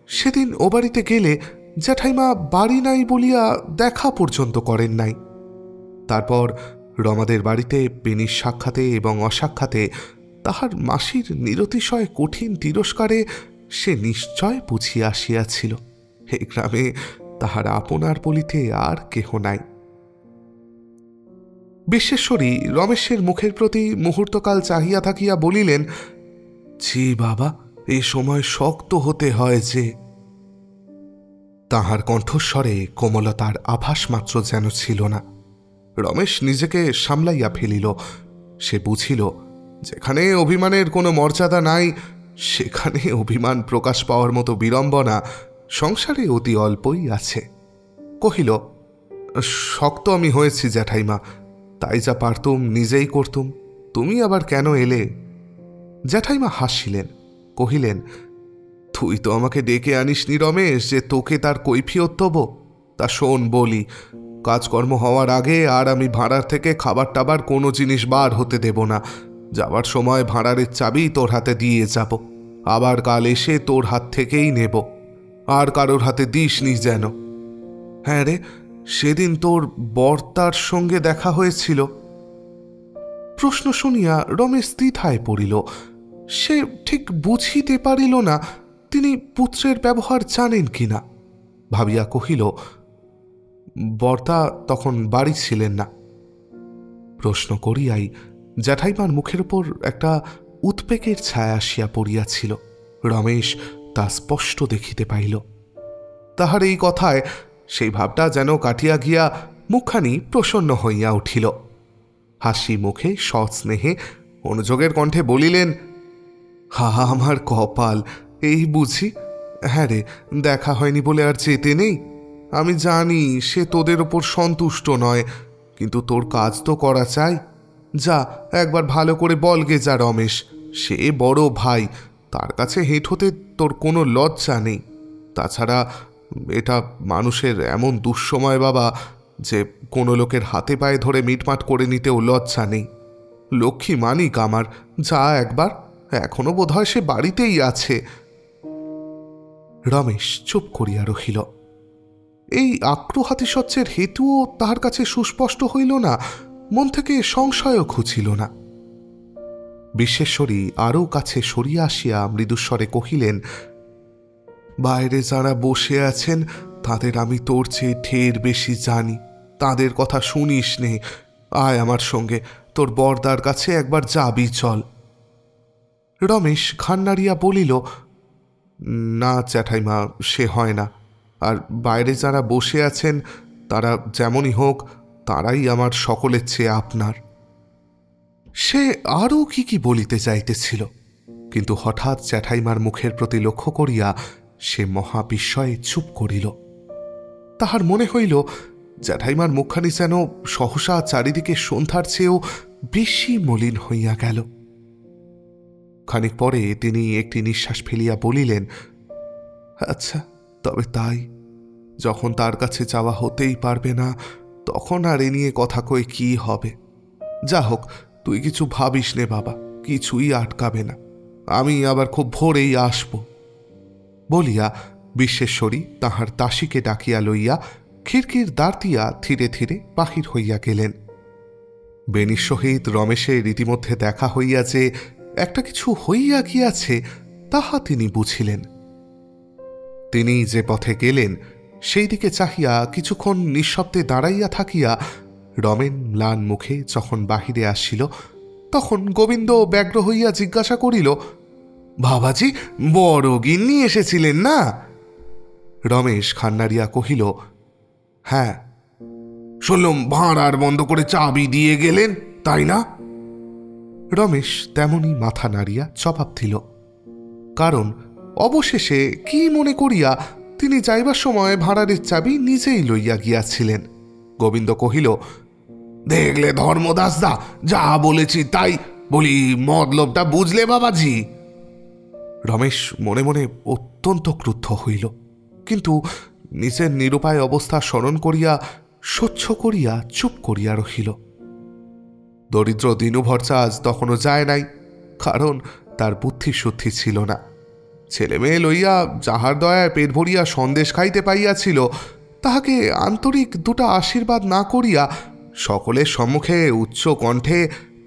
সেদিন ও বাড়িতে গেলে জ্যাঠাইমা বাড়ি নাই বলিয়া দেখা পর্যন্ত করেন নাই। তারপর রমাদের বাড়িতে বেনির সাক্ষাতে এবং অসাক্ষাতে তাহার মাসির নিরতিশয় কঠিন তিরস্কারে সে নিশ্চয় বুঝিয়া আসিয়াছিল এই গ্রামে তাহার আপনার বলিতে আর কেহ নাই। বিশ্বেশ্বরী রমেশের মুখের প্রতি মুহূর্তকাল চাহিয়া থাকিয়া বলিলেন, জি বাবা, এ সময় শক্ত হতে হয় যে। তাহার কণ্ঠস্বরে কোমলতার আভাস মাত্র যেন ছিল না। রমেশ নিজেকে সামলাইয়া ফেলিল। সে বুঝিল, যেখানে অভিমানের কোনো মর্যাদা নাই, সেখানে অভিমান প্রকাশ পাওয়ার মতো বিড়ম্বনা সংসারে অতি অল্পই আছে। কহিল, শক্ত আমি হয়েছি জ্যাঠাইমা, তাই যা পারতুম নিজেই করতুম, তুমি আবার কেন এলে? জ্যাঠাইমা হাসিলেন, কহিলেন, তুই তো আমাকে ডেকে আনিসনি রমেশ যে তোকে তার কৈফিয়ত দেব। তা শোন বলি, কাজকর্ম হওয়ার আগে আর আমি ভাড়ার থেকে খাবার টাবার কোনো জিনিস বার হতে দেব না। যাবার সময় ভাড়ারের চাবি তোর হাতে দিয়ে যাব, আবার কাল এসে তোর হাত থেকেই নেব, আর কারোর হাতে দিসনি যেন। হ্যাঁ রে, সেদিন তোর বর্তার সঙ্গে দেখা হয়েছিল। প্রশ্ন শুনিয়া রমেশ দ্বিধায় পড়িল। সে ঠিক বুঝিতে পারিল না তিনি পুত্রের ব্যবহার জানেন কিনা। ভাবিয়া কহিল, বর্তা তখন বাড়ি ছিলেন না। প্রশ্ন করিয়াই জ্যাঠাইমার মুখের উপর একটা উদ্বেগের ছায়া আসিয়া পড়িয়াছিল। রমেশ তা স্পষ্ট দেখিতে পাইল। তাহার এই কথায় সেই ভাবটা যেন কাটিয়া গিয়া মুখখানি প্রসন্ন হইয়া উঠিল। হাসি মুখে সস্নেহে অনুযোগের কণ্ঠে বলিলেন, হা আমার কপাল, এই বুঝি? হ্যাঁ রে, দেখা হয়নি বলে আর যেতে নেই। আমি জানি সে তোদের ওপর সন্তুষ্ট নয়, কিন্তু তোর কাজ তো করা চাই। যা একবার ভালো করে বলগে যা রমেশ, সে বড় ভাই, তার কাছে হেঁট হতে তোর কোনো লজ্জা নেই। তাছাড়া এটা মানুষের এমন দুঃসময় বাবা যে কোনো লোকের হাতে পায়ে ধরে মিটমাট করে নিতেও লজ্জা নেই। লক্ষ্মী মানিক আমার, যা একবার, এখনো বোধ হয় সে বাড়িতেই আছে। রমেশ চুপ করিয়া রহিল। এই আক্রোহাতিশয্যের হেতুও তাহার কাছে সুস্পষ্ট হইল না, মন থেকে সংশয়ও খুঁজিল না। বিশ্বেশ্বরী আরও কাছে সরিয়া আসিয়া মৃদুস্বরে কহিলেন, বাইরে যারা বসে আছেন তাদের আমি তোর চেয়ে ঢের বেশি জানি। তাদের কথা শুনিস নে, আয় আমার সঙ্গে, তোর বরদার কাছে একবার যাবি চল। রমেশ ঘান নাড়িয়া বলিল, না জ্যাঠাইমা, সে হয় না। আর বাইরে যারা বসে আছেন তারা যেমনই হোক, তারাই আমার সকলের চেয়ে আপনার। সে আরও কি বলিতে চাইতেছিল, কিন্তু হঠাৎ জ্যাঠাইমার মুখের প্রতি লক্ষ্য করিয়া সে মহাবিস্ময়ে চুপ করিল। তাহার মনে হইল জ্যাঠাইমার মুখখানি যেন সহসা চারিদিকে সন্ধ্যার চেয়েও বেশি মলিন হইয়া গেল। খানিক পরে তিনি একটি নিঃশ্বাস ফেলিয়া বলিলেন, আচ্ছা, তবে তাই। যখন তার কাছে যাওয়া হতেই পারবে না, তখন আর এ নিয়ে কথা কয়ে কি হবে? যা হোক, তুই কিছু ভাবিস নে বাবা, কিছুই আটকাবে না। আমি আবার খুব ভোরেই আসব। বলিয়া বিশ্বেশ্বরী তাহার দাসীকে ডাকিয়া লইয়া খিড়কির দ্বার দিয়া ধীরে ধীরে বাহির হইয়া গেলেন। বেনির সহিত রমেশের ইতিমধ্যে দেখা হইয়া যে একটা কিছু হইয়া গিয়াছে তাহা তিনি বুঝিলেন। তিনি যে পথে গেলেন সেই দিকে চাহিয়া কিছুক্ষণ নিঃশব্দে দাঁড়াইয়া থাকিয়া রমেন ম্লান মুখে যখন বাহিরে আসিল তখন গোবিন্দ ব্যগ্র হইয়া জিজ্ঞাসা করিল, বাবাজি, বড় গিন্নি এসেছিলেন না? রমেশ খান্নারিয়া কহিল, হ্যাঁ। শুনলাম ভাঁড়ার বন্ধ করে চাবি দিয়ে গেলেন, তাই না? রমেশ তেমনি মাথা নাড়িয়া জবাব দিল, কারণ অবশেষে কি মনে করিয়া তিনি যাইবার সময় ভাঁড়ারের চাবি নিজেই লইয়া গিয়াছিলেন। গোবিন্দ কহিল, দেখলে ধর্মদাসদা, যা বলেছি তাই। বলি, মতলবটা বুঝলে বাবাজি? রমেশ মনে মনে অত্যন্ত ক্রুদ্ধ হইল, কিন্তু নিজের নিরুপায় অবস্থা স্মরণ করিয়া সহ্য করিয়া চুপ করিয়া রহিল। দরিদ্র দিনু ভরচাজ তখনও যায় নাই, কারণ তার বুদ্ধি শুদ্ধি ছিল না। ছেলে মেয়ে লইয়া যাহার দয়ায় পেট ভরিয়া সন্দেশ খাইতে পাইয়াছিল, তাহাকে আন্তরিক দুটা আশীর্বাদ না করিয়া সকলের সম্মুখে উচ্চ কণ্ঠে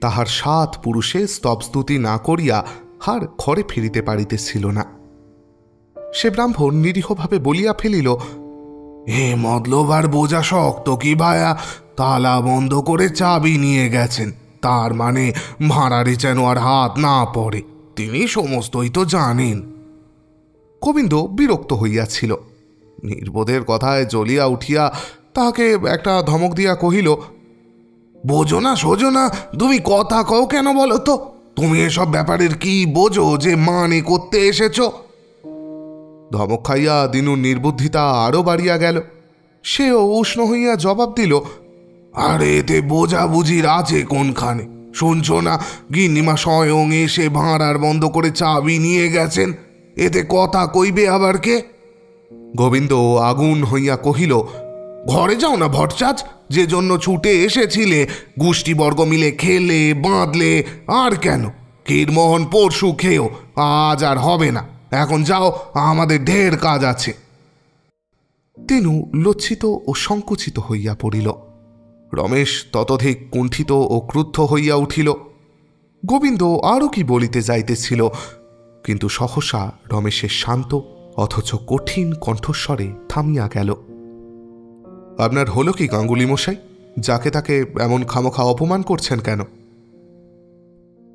তাহার 7 পুরুষে স্তবস্তুতি না করিয়া আর ঘরে ফিরিতে পারিতেছিল না। সে ব্রাহ্মণ নিরীহভাবে বলিয়া ফেলিল, হে মতলব আর বোঝা শক্ত কি ভায়া, তালা বন্ধ করে চাবি নিয়ে গেছেন, তার মানে ভাঁড়ারে যেন আর হাত না পড়ে। তিনি সমস্তই তো জানেন। গোবিন্দ বিরক্ত হইয়াছিল। নির্বোধের কথায় জ্বলিয়া উঠিয়া তাহাকে একটা ধমক দিয়া কহিল, বোঝো না সোজো না, তুমি কথা কও কেন বলো তো? তুমি এসব ব্যাপারের কি বোঝো যে মানে করতে এসেছ? ধমক খাইয়া দিনুর নির্বুদ্ধিতা আরো বাড়িয়া গেল। সেও উষ্ণ হইয়া জবাব দিল, আরে এতে বোঝাবুঝির আছে কোনখানে? শুনছ না, গিন্নিমা স্বয়ং এসে ভাঁড়ার বন্ধ করে চাবি নিয়ে গেছেন, এতে কথা কইবে আবার কে? গোবিন্দ আগুন হইয়া কহিল, ঘরে যাও না ভট্টাচ, যে জন্য ছুটে এসেছিলে, গোষ্ঠীবর্গ মিলে খেলে বাঁধলে, আর কেন? ক্ষীরমোহন পরশু খেয়েও, আজ আর হবে না। এখন যাও, আমাদের ঢের কাজ আছে। তিনু লজ্জিত ও সংকুচিত হইয়া পড়িল। রমেশ ততোধিক কুণ্ঠিত ও ক্রুদ্ধ হইয়া উঠিল। গোবিন্দ আরও কি বলিতে যাইতেছিল, কিন্তু সহসা রমেশের শান্ত অথচ কঠিন কণ্ঠস্বরে থামিয়া গেল। আপনার হলো কি গাঙ্গুলি মশাই? যাকে তাকে এমন খামোখা অপমান করছেন কেন?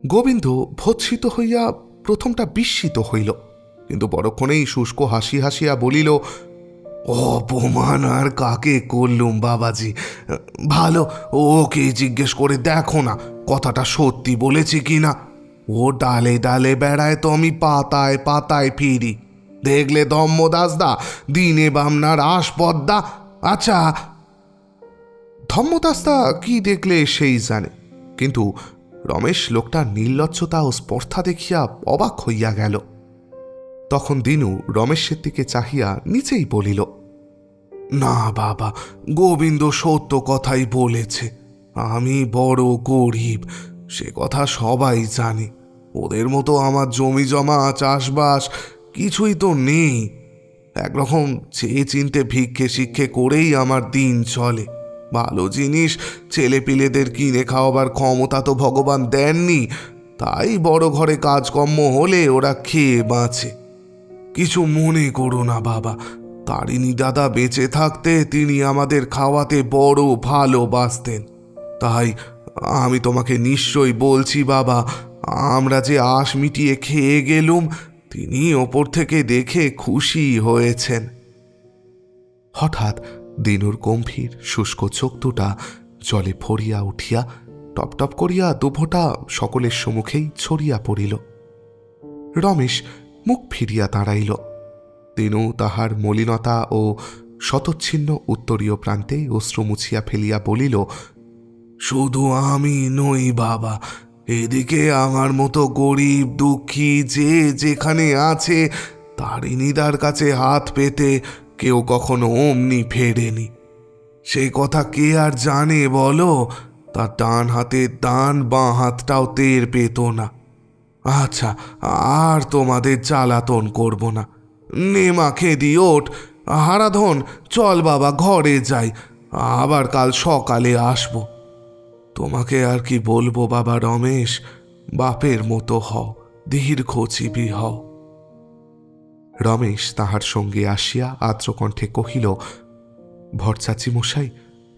গোবিন্দ ভৎসিত হইয়া প্রথমটা বিস্মিত হইল, কিন্তু পরক্ষণেই শুষ্ক হাসি হাসিয়া বলিল, অপমান আর কাকে করলুম বাবাজি? ভালো, ওকে জিজ্ঞেস করে দেখো না কথাটা সত্যি বলেছি কিনা। ও ডালে ডালে বেড়ায় তো আমি পাতায় পাতায় ফিরি। দেখলে ধম্মদাসদা, দিনে বামনার আসপদ্দা। আচ্ছা, ধম্মদাসদা কি দেখলে সেই জানে, কিন্তু রমেশ লোকটার নির্লজ্জতা ও স্পর্ধা দেখিয়া অবাক হইয়া গেল। তখন দিনু রমেশের দিকে চাহিয়া নিচেই বলিল, না বাবা, গোবিন্দ সত্য কথাই বলেছে। আমি বড় গরিব, সে কথা সবাই জানে। ওদের মতো আমার জমি জমা চাষবাস কিছুই তো নেই। একরকম চেয়ে চিনতে ভিক্ষে শিক্ষে করেই আমার দিন চলে। ভালো জিনিস ছেলেপিলেদের কিনে খাওয়াবার ক্ষমতা তো ভগবান দেননি, তাই বড় ঘরে কাজকর্ম হলে ওরা খেয়ে বাঁচে। কিছু মনে করো না বাবা, তারিণী দাদা বেঁচে থাকতে তিনি আমাদের খাওয়াতে বড় ভালোবাসতেন। তাই আমি তোমাকে নিশ্চয়ই বলছি বাবা, আমরা যে আশ মিটিয়ে খেয়ে গেলুম, তিনি ওপর থেকে দেখে খুশি হয়েছেন। হঠাৎ দিনুর গম্ভীর শুষ্ক চোখ দুটা জলে ভরিয়া উঠিয়া টপটপ করিয়া দুভোটা সকলের সম্মুখেই ছড়িয়া পড়িল। রমেশ মুখ ফিরিয়া দাঁড়াইল। দিনু তাহার মলিনতা ও শতচ্ছিন্ন উত্তরীয় প্রান্তে অশ্রু মুছিয়া ফেলিয়া বলিল, শুধু আমি নই বাবা, এদিকে আমার মতো গরিব দুঃখী যে যেখানে আছে, তারিণীদার কাছে হাত পেতে কেউ কখনো অমনি ফেরেনি। সেই কথা কে আর জানে বলো? তার ডান হাতের দান বাঁ হাতটাও টের পেত না। আচ্ছা, আর তোমাদের জ্বালাতন করব না। নেমা খেদি ওঠ, হারাধন, চল বাবা, ঘরে যাই, আবার কাল সকালে আসব। তোমাকে আর কি বলবো বাবা রমেশ, বাপের মতো হও, দীর্ঘজীবী হও। রমেশ তাহার সঙ্গে আসিয়া আর্দ্রকণ্ঠে কহিল, ভরচাচি মশাই,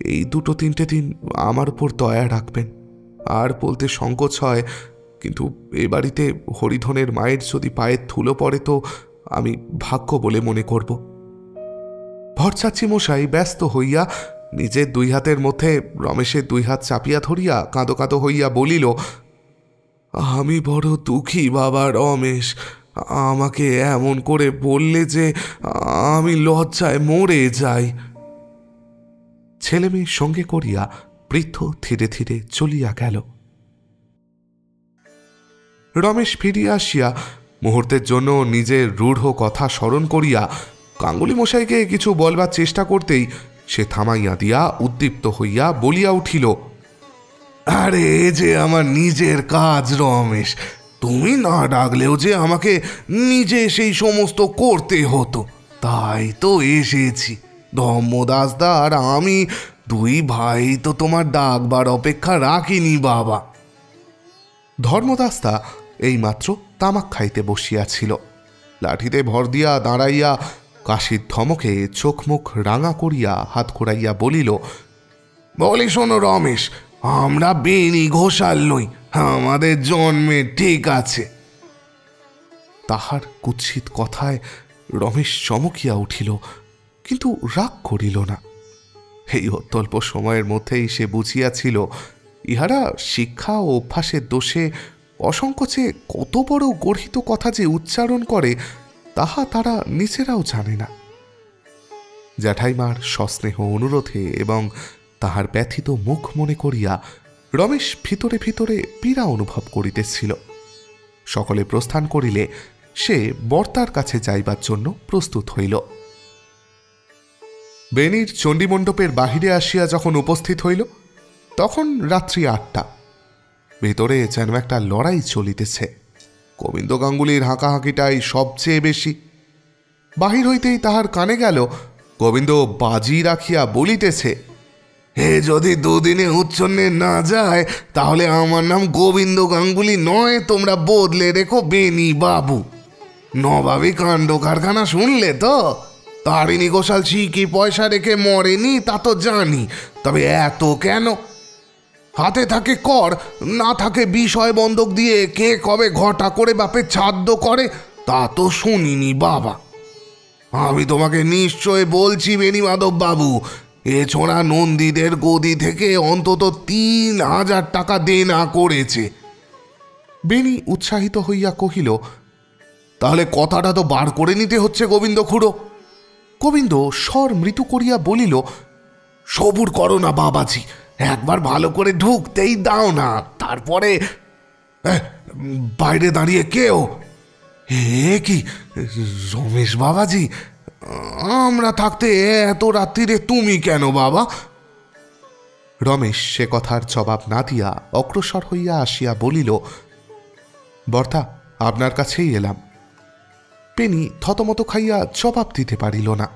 এই 2-3 দিন আমার উপর দয়া রাখবেন। আর বলতে সংকোচ হয়, কিন্তু এ বাড়িতে হরিধনের মায়ের যদি পায়ের ধুলো পড়ে তো আমি ভাগ্য বলে মনে করব। ভরচাচি মশাই ব্যস্ত হইয়া নিজের 2 হাতের মধ্যে রমেশের 2 হাত চাপিয়া ধরিয়া কাঁদো কাঁদো হইয়া বলিল, আমি বড় দুঃখী বাবা রমেশ, আমাকে এমন করে বললে যে আমি লজ্জায় মরে যাই। ছেলে মেয়ের সঙ্গে করিয়া বৃদ্ধ ধীরে ধীরে চলিয়া গেল। রমেশ ফিরিয়া আসিয়া মুহূর্তের জন্য নিজের রূঢ় কথা স্মরণ করিয়া গাঙ্গুলি মশাইকে কিছু বলবার চেষ্টা করতেই সে থামাইয়া দিয়া উদ্দীপ্ত হইয়া বলিয়া উঠিল, আরে যে আমার নিজের কাজ রমেশ, তুমি না ডাকলেও যে আমাকে নিজে সেই সমস্ত করতে হতো, তাই তো এসেছি। ধর্মদাসদা আর আমি 2 ভাই তো তোমার ডাকবার অপেক্ষা রাখিনি বাবা। ধর্মদাসদা এইমাত্র তামাক খাইতে বসিয়াছিল। লাঠিতে ভর দিয়া দাঁড়াইয়া কাশির ধমকে চোখ মুখ রাঙা করিয়া হাত ঘুরাইয়া বলিল, বলি শোনো রমেশ, আমরা বেনি ঘোষাল নই, আমাদের জন্মে ঠিক আছে। তাহার কুৎসিত কথায় রমেশ চমকিয়া উঠিল, কিন্তু রাগ করিল না। এই অত্যল্প সময়ের মধ্যেই সে বুঝিয়াছিল ইহারা শিক্ষা ও অভ্যাসের দোষে অসংকোচে কত বড় গর্হিত কথা যে উচ্চারণ করে তাহা তারা নিজেরাও জানে না। জ্যাঠাইমার সস্নেহ অনুরোধে এবং তাহার ব্যথিত মুখ মনে করিয়া রমেশ ভিতরে ভিতরে পীড়া অনুভব করিতেছিল। সকলে প্রস্থান করিলে সে বর্তার কাছে যাইবার জন্য প্রস্তুত হইল। বেনির চণ্ডীমণ্ডপের বাহিরে আসিয়া যখন উপস্থিত হইল তখন রাত্রি 8টা। ভেতরে যেন একটা লড়াই চলিতেছে। গোবিন্দ গাঙ্গুলির হাঁকাহাঁকিটাই সবচেয়ে বেশি। বাহির হইতেই তাহার কানে গেল গোবিন্দ বাজি রাখিয়া বলিতেছে, হে যদি 2 দিনে উচ্ছন্নে না যায় তাহলে আমার নাম গোবিন্দ গাঙ্গুলি নয়, তোমরা বদলে রেখো বেনি বাবু। নবাবী কাণ্ড কারখানা শুনলে তো? তারিণী ঘোষাল কি পয়সা রেখে মরেনি তা তো জানি, তবে এত কেন? হাতে থাকে কর, না থাকে বিষয় বন্ধক দিয়ে কে কবে ঘটা করে বাপে ছাদ্য করে তা তো শুনিনি বাবা। আমি তোমাকে নিশ্চয় বলছি বেনি মাধব বাবু, এ ছোড়া নন্দীদের গদি থেকে অন্তত 3000 টাকা দেনা করেছে। বেনি উৎসাহিত হইয়া কহিল, তাহলে কথাটা তো বার করে নিতে হচ্ছে গোবিন্দ খুড়ো। গোবিন্দ স্বর মৃদু করিয়া বলিল, সবুর করো না বাবাজি, একবার ভালো করে ঢুকতেই দাও না, তারপরে। বাইরে দাঁড়িয়ে কেউ? হে কি রমেশ বাবাজি, আমরা থাকতে এত রাত্রিরে তুমি কেন বাবা? রমেশ সে কথার জবাব না দিয়া অগ্রসর হইয়া আসিয়া বলিল, বর্তা, আপনার কাছেই এলাম। পেনি থতমত খাইয়া জবাব দিতে পারিল না।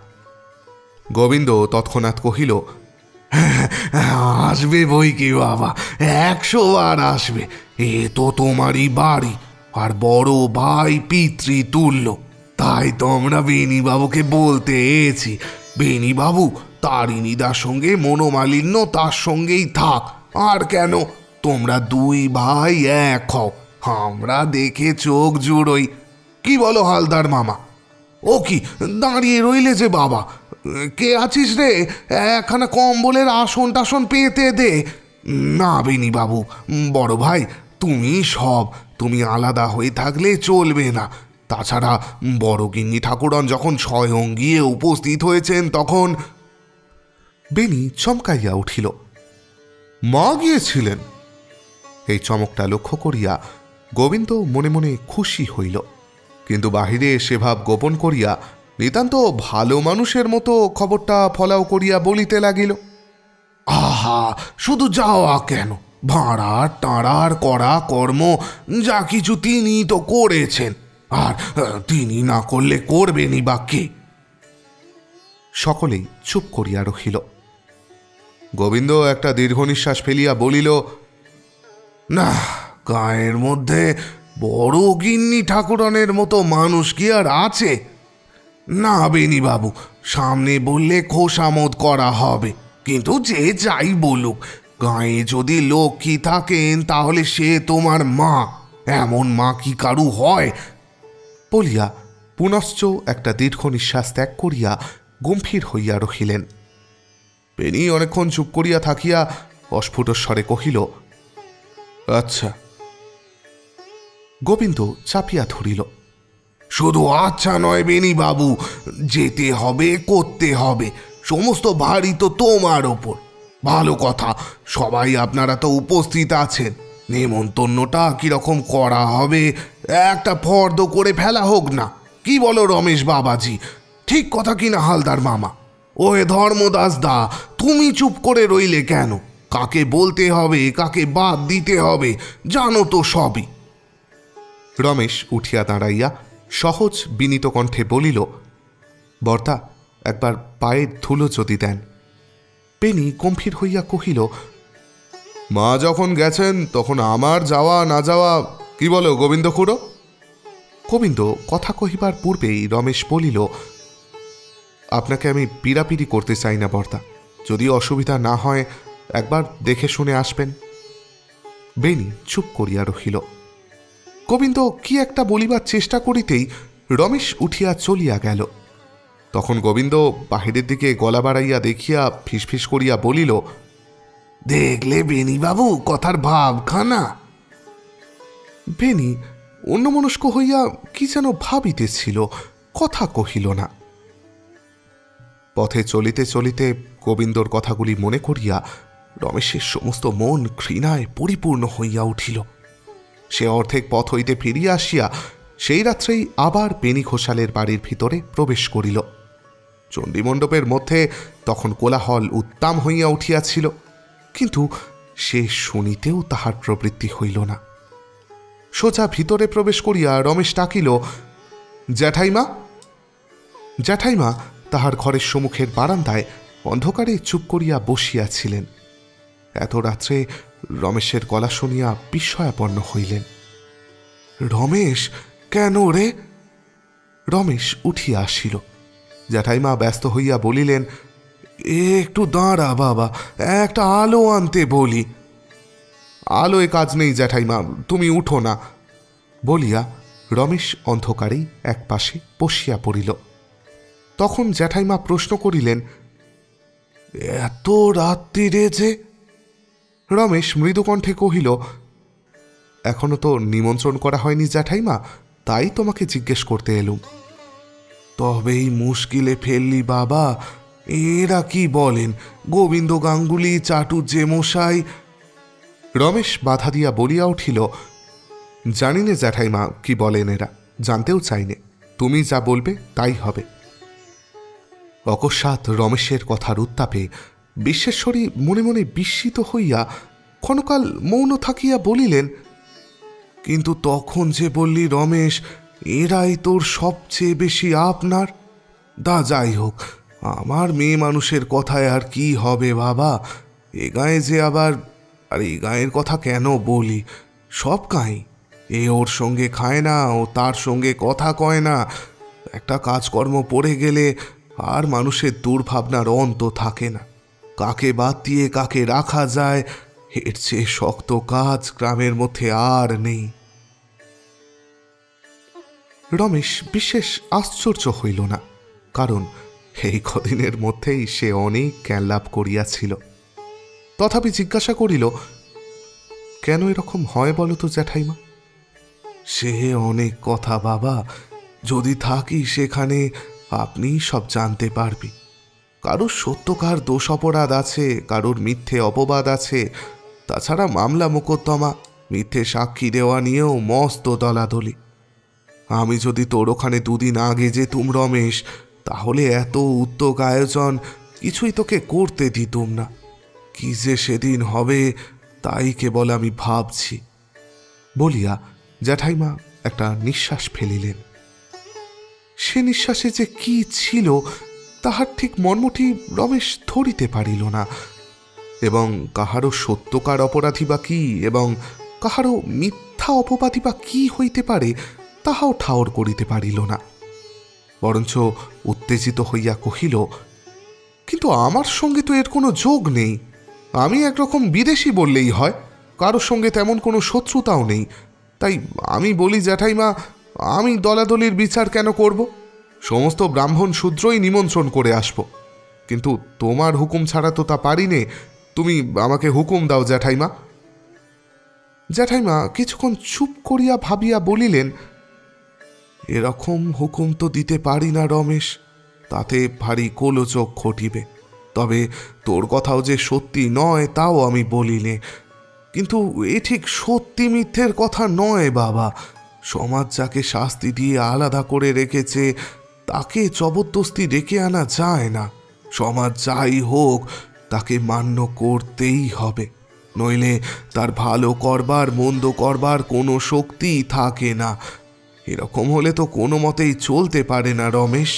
গোবিন্দ তৎক্ষণাৎ কহিল, আসবে বই কি বাবা, 100 বার আসবে। এ তো তোমারই বাড়ি, আর বড় ভাই পিতৃতুল্য। তাই তো আমরা বেনি বাবুকে বলতে এসেছি, বেনি বাবু তারিণীদার সঙ্গে মনোমালিন্য তার সঙ্গেই থাক। আর কেন, তোমরা 2 ভাই এক হও, আমরা দেখে চোখ জুড়োই। কি বলো হালদার মামা? ও কি দাঁড়িয়ে রইলে যে বাবা? কে আছিস রে? একখানা কম্বলের আসন টাসন পেতে দে। না বেনি বাবু, বড় ভাই তুমি সব, তুমি আলাদা হয়ে থাকলে চলবে না। তাছাড়া বড় গিন্নি ঠাকুরন যখন স্বয়ং গিয়ে উপস্থিত হয়েছেন তখন। বেনি চমকাইয়া উঠিল। মা গিয়েছিলেন? এই চমকটা লক্ষ্য করিয়া গোবিন্দ মনে মনে খুশি হইল, কিন্তু বাহিরে সে ভাব গোপন করিয়া নিতান্ত ভালো মানুষের মতো খবরটা ফলাও করিয়া বলিতে লাগিল, আহা, শুধু যাওয়া কেন, ভাঁড়ার টাঁড়ার করা কর্ম যা কিছু তিনি তো করেছেন, আর তিনি না করলে করবেনই বা কে? সকলেই চুপ করিয়া রহিল। গোবিন্দ একটা দীর্ঘ নিঃশ্বাস ফেলিয়া বলিল, না, গায়ের মধ্যে বড় গিন্নি ঠাকুরানের মতো মানুষ কি আর আছে? না বেনি বাবু, সামনে বললে খোশামোদ করা হবে, কিন্তু যে যাই বলুক, গায়ে যদি লক্ষ্মী থাকেন তাহলে সে তোমার মা। এমন মা কি কারু হয়? বলিয়া পুনশ্চ একটা দীর্ঘ নিঃশ্বাস ত্যাগ করিয়া গম্ভীর হইয়া রহিলেন। বেনি অনেকক্ষণ চুপ করিয়া থাকিয়া অস্ফুট স্বরে কহিল, আচ্ছা। গোবিন্দ চাপিয়া ধরিল, শুধু আচ্ছা নয় বেনি বাবু, যেতে হবে, করতে হবে, সমস্ত ভারই তো তোমার ওপর। ভালো কথা, সবাই আপনারা তো উপস্থিত আছেন, নেমন্তন্নটা কিরকম করা হবে একটা ফর্দ করে ফেলা হোক না, কি বলো রমেশ বাবাজি? ঠিক কথা কিনা হালদার মামা? ওয়ে ধর্মদাস দা, তুমি চুপ করে রইলে কেন? কাকে বলতে হবে, কাকে বাদ দিতে হবে, জানো তো সবই। রমেশ উঠিয়া দাঁড়াইয়া সহজ বিনীত কণ্ঠে বলিল, বর্তা, একবার পায়ের ধুলো যদি দেন। বেনি গম্ভীর হইয়া কহিল, মা যখন গেছেন তখন আমার যাওয়া না যাওয়া কি বলো গোবিন্দ খুড়ো? গোবিন্দ কথা কহিবার পূর্বেই রমেশ বলিল, আপনাকে আমি পীড়াপিড়ি করতে চাই না বর্তা, যদি অসুবিধা না হয় একবার দেখে শুনে আসবেন। বেনি চুপ করিয়া রহিল। গোবিন্দ কি একটা বলিবার চেষ্টা করিতেই রমেশ উঠিয়া চলিয়া গেল। তখন গোবিন্দ বাহিরের দিকে গলা বাড়াইয়া দেখিয়া ফিসফিস করিয়া বলিল, দেখলে বেনিবাবু কথার ভাবখানা? বেনি অন্যমনস্ক হইয়া কি যেন ভাবিতেছিল, কথা কহিল না। পথে চলিতে চলিতে গোবিন্দর কথাগুলি মনে করিয়া রমেশের সমস্ত মন ঘৃণায় পরিপূর্ণ হইয়া উঠিল। সে অর্ধেক পথ হইতে ফিরিয়া আসিয়া সেই রাত্রেই আবার বেনি ঘোষালের বাড়ির ভিতরে প্রবেশ করিল। চণ্ডীমণ্ডপের মধ্যে তখন কোলাহল উত্তাম হইয়া উঠিয়াছিল, কিন্তু সে শুনিতেও তাহার প্রবৃত্তি হইল না। সোজা ভিতরে প্রবেশ করিয়া রমেশ ডাকিল, জ্যাঠাইমা। জ্যাঠাইমা তাহার ঘরের সম্মুখের বারান্দায় অন্ধকারে চুপ করিয়া বসিয়াছিলেন। এত রাত্রে রমেশের গলা শুনিয়া বিস্ময়াপন্ন হইলেন। রমেশ, কেন রে? রমেশ উঠিয়া আসিল। জ্যাঠাইমা ব্যস্ত হইয়া বলিলেন, একটু দাঁড়া বাবা, একটা আলো আনতে বলি। আলোয় কাজ নেই জ্যাঠাইমা, তুমি উঠো না, বলিয়া রমেশ অন্ধকারেই এক পাশে বসিয়া পড়িল। তখন জ্যাঠাইমা প্রশ্ন করিলেন, এত রাত্রিরে যে? রমেশ মৃদুকণ্ঠে কহিল, এখনো তো নিমন্ত্রণ করা হয়নি জ্যাঠাইমা, তাই তোমাকে জিজ্ঞেস করতে এলুম। তবেই মুশকিলে ফেললি বাবা। এরা কি বলেন, গোবিন্দ গাঙ্গুলি, চাটুজ্জে মশাই? রমেশ বাধা দিয়া বলিয়া উঠিল, জানি নে জ্যাঠাইমা কি বলেন এরা, জানতেও চাইনে, তুমি যা বলবে তাই হবে। অকস্মাৎ রমেশের কথার উত্তাপে বিশ্বেশ্বরী মনে মনে বিস্মিত হইয়া ক্ষণকাল মৌন থাকিয়া বলিলেন, কিন্তু তখন যে বললি রমেশ, এরাই তোর সবচেয়ে বেশি আপনার। দা যাই হোক, আমার মেয়ে মানুষের কথায় আর কি হবে বাবা, এ গায়ে যে আবার, আর এই গায়ের কথা কেন বলি, সব গাঁই এ ওর সঙ্গে খায় না, ও তার সঙ্গে কথা কয় না, একটা কাজকর্ম পড়ে গেলে আর মানুষের দুর্ভাবনার অন্ত থাকে না, কাকে বাদ দিয়ে কাকে রাখা যায়, এর চেয়ে শক্ত কাজ গ্রামের মধ্যে আর নেই। রমেশ বিশেষ আশ্চর্য হইল না, কারণ এই কদিনের মধ্যেই সে অনেক জ্ঞান লাভ করিয়াছিল। তথাপি জিজ্ঞাসা করিল, কেন এরকম হয় বলো তো জ্যাঠাইমা? সে অনেক কথা বাবা, যদি থাকি সেখানে আপনি সব জানতে পারবি। কারোর সত্যকার দোষ অপরাধ আছে, কারোর মিথ্যে অপবাদ আছে, তাছাড়া মামলা মোকদ্দমা, মিথ্যে সাক্ষী দেওয়া নিয়েও মস্ত দলাদলি। আমি যদি তোর ওখানে দুদিন আগে যেতুম রমেশ, তাহলে এত উদ্যোগ আয়োজন কিছুই তোকে করতে দিতুম না। কি যে সেদিন হবে তাই কেবল আমি ভাবছি, বলিয়া জ্যাঠাইমা একটা নিঃশ্বাস ফেলিলেন। সে নিঃশ্বাসে যে কি ছিল তাহার ঠিক মর্মটি রমেশ ধরিতে পারিল না, এবং কাহারও সত্যকার অপরাধী বা কি এবং কাহারও মিথ্যা অপবাদী বা কি হইতে পারে তাহাও ঠাওর করিতে পারিল না। বরঞ্চ উত্তেজিত হইয়া কহিল, কিন্তু আমার সঙ্গে তো এর কোনো যোগ নেই। আমি একরকম বিদেশি বললেই হয়, কারোর সঙ্গে তেমন কোনো শত্রুতাও নেই। তাই আমি বলি জ্যাঠাইমা, আমি দলাদলির বিচার কেন করব? সমস্ত ব্রাহ্মণ শূদ্রই নিমন্ত্রণ করে আসব, কিন্তু তোমার হুকুম ছাড়া তো তা পারি নে। তুমি আমাকে হুকুম দাও জ্যাঠাইমা। জ্যাঠাইমা কিছুক্ষণ চুপ করিয়া ভাবিয়া বলিলেন, এরকম হুকুম তো দিতে পারি না রমেশ, তাতে ভারী গোলযোগ ঘটিবে। তবে তোর কথাও যে সত্যি নয় তাও আমি বলিনে, কিন্তু এ ঠিক সত্যি মিথ্যের কথা নয় বাবা। সমাজ যাকে শাস্তি দিয়ে আলাদা করে রেখেছে তাকে জবরদস্তি ডেকে আনা যায় না। সমাজ যাই হোক তাকে মান্য করতেই হবে, নইলে তার ভালো করবার মন্দ করবার কোনো শক্তি থাকে না। এরকম হলে তো কোনো মতেই চলতে পারে না রমেশ।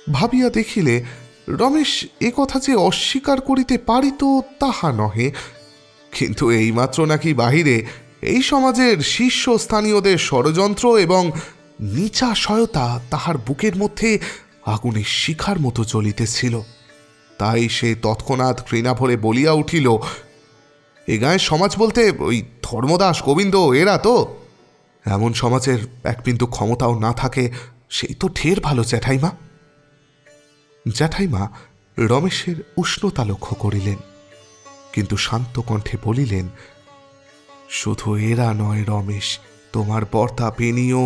ভাবিয়া দেখিলে রমেশ এ কথা যে অস্বীকার করিতে পারিত তাহা নহে, কিন্তু এইমাত্র নাকি বাহিরে এই সমাজের শীর্ষস্থানীয়দের ষড়যন্ত্র এবং নিচাশয়তা তাহার বুকের মধ্যে আগুনের শিখার মতো জ্বলিতেছিল। তাই সে তৎক্ষণাৎ ঘৃণা ভরে বলিয়া উঠিল, এ গায়ের সমাজ বলতে ওই ধর্মদাস গোবিন্দ এরা তো? এমন সমাজের এক বিন্দু ক্ষমতাও না থাকে সেই তো ঢের ভালো জ্যাঠাইমা। জ্যাঠাইমা রমেশের উষ্ণতা লক্ষ্য করিলেন, কিন্তু শান্ত কণ্ঠে বলিলেন, শুধু এরা নয় রমেশ, তোমার বর্তা পেনিও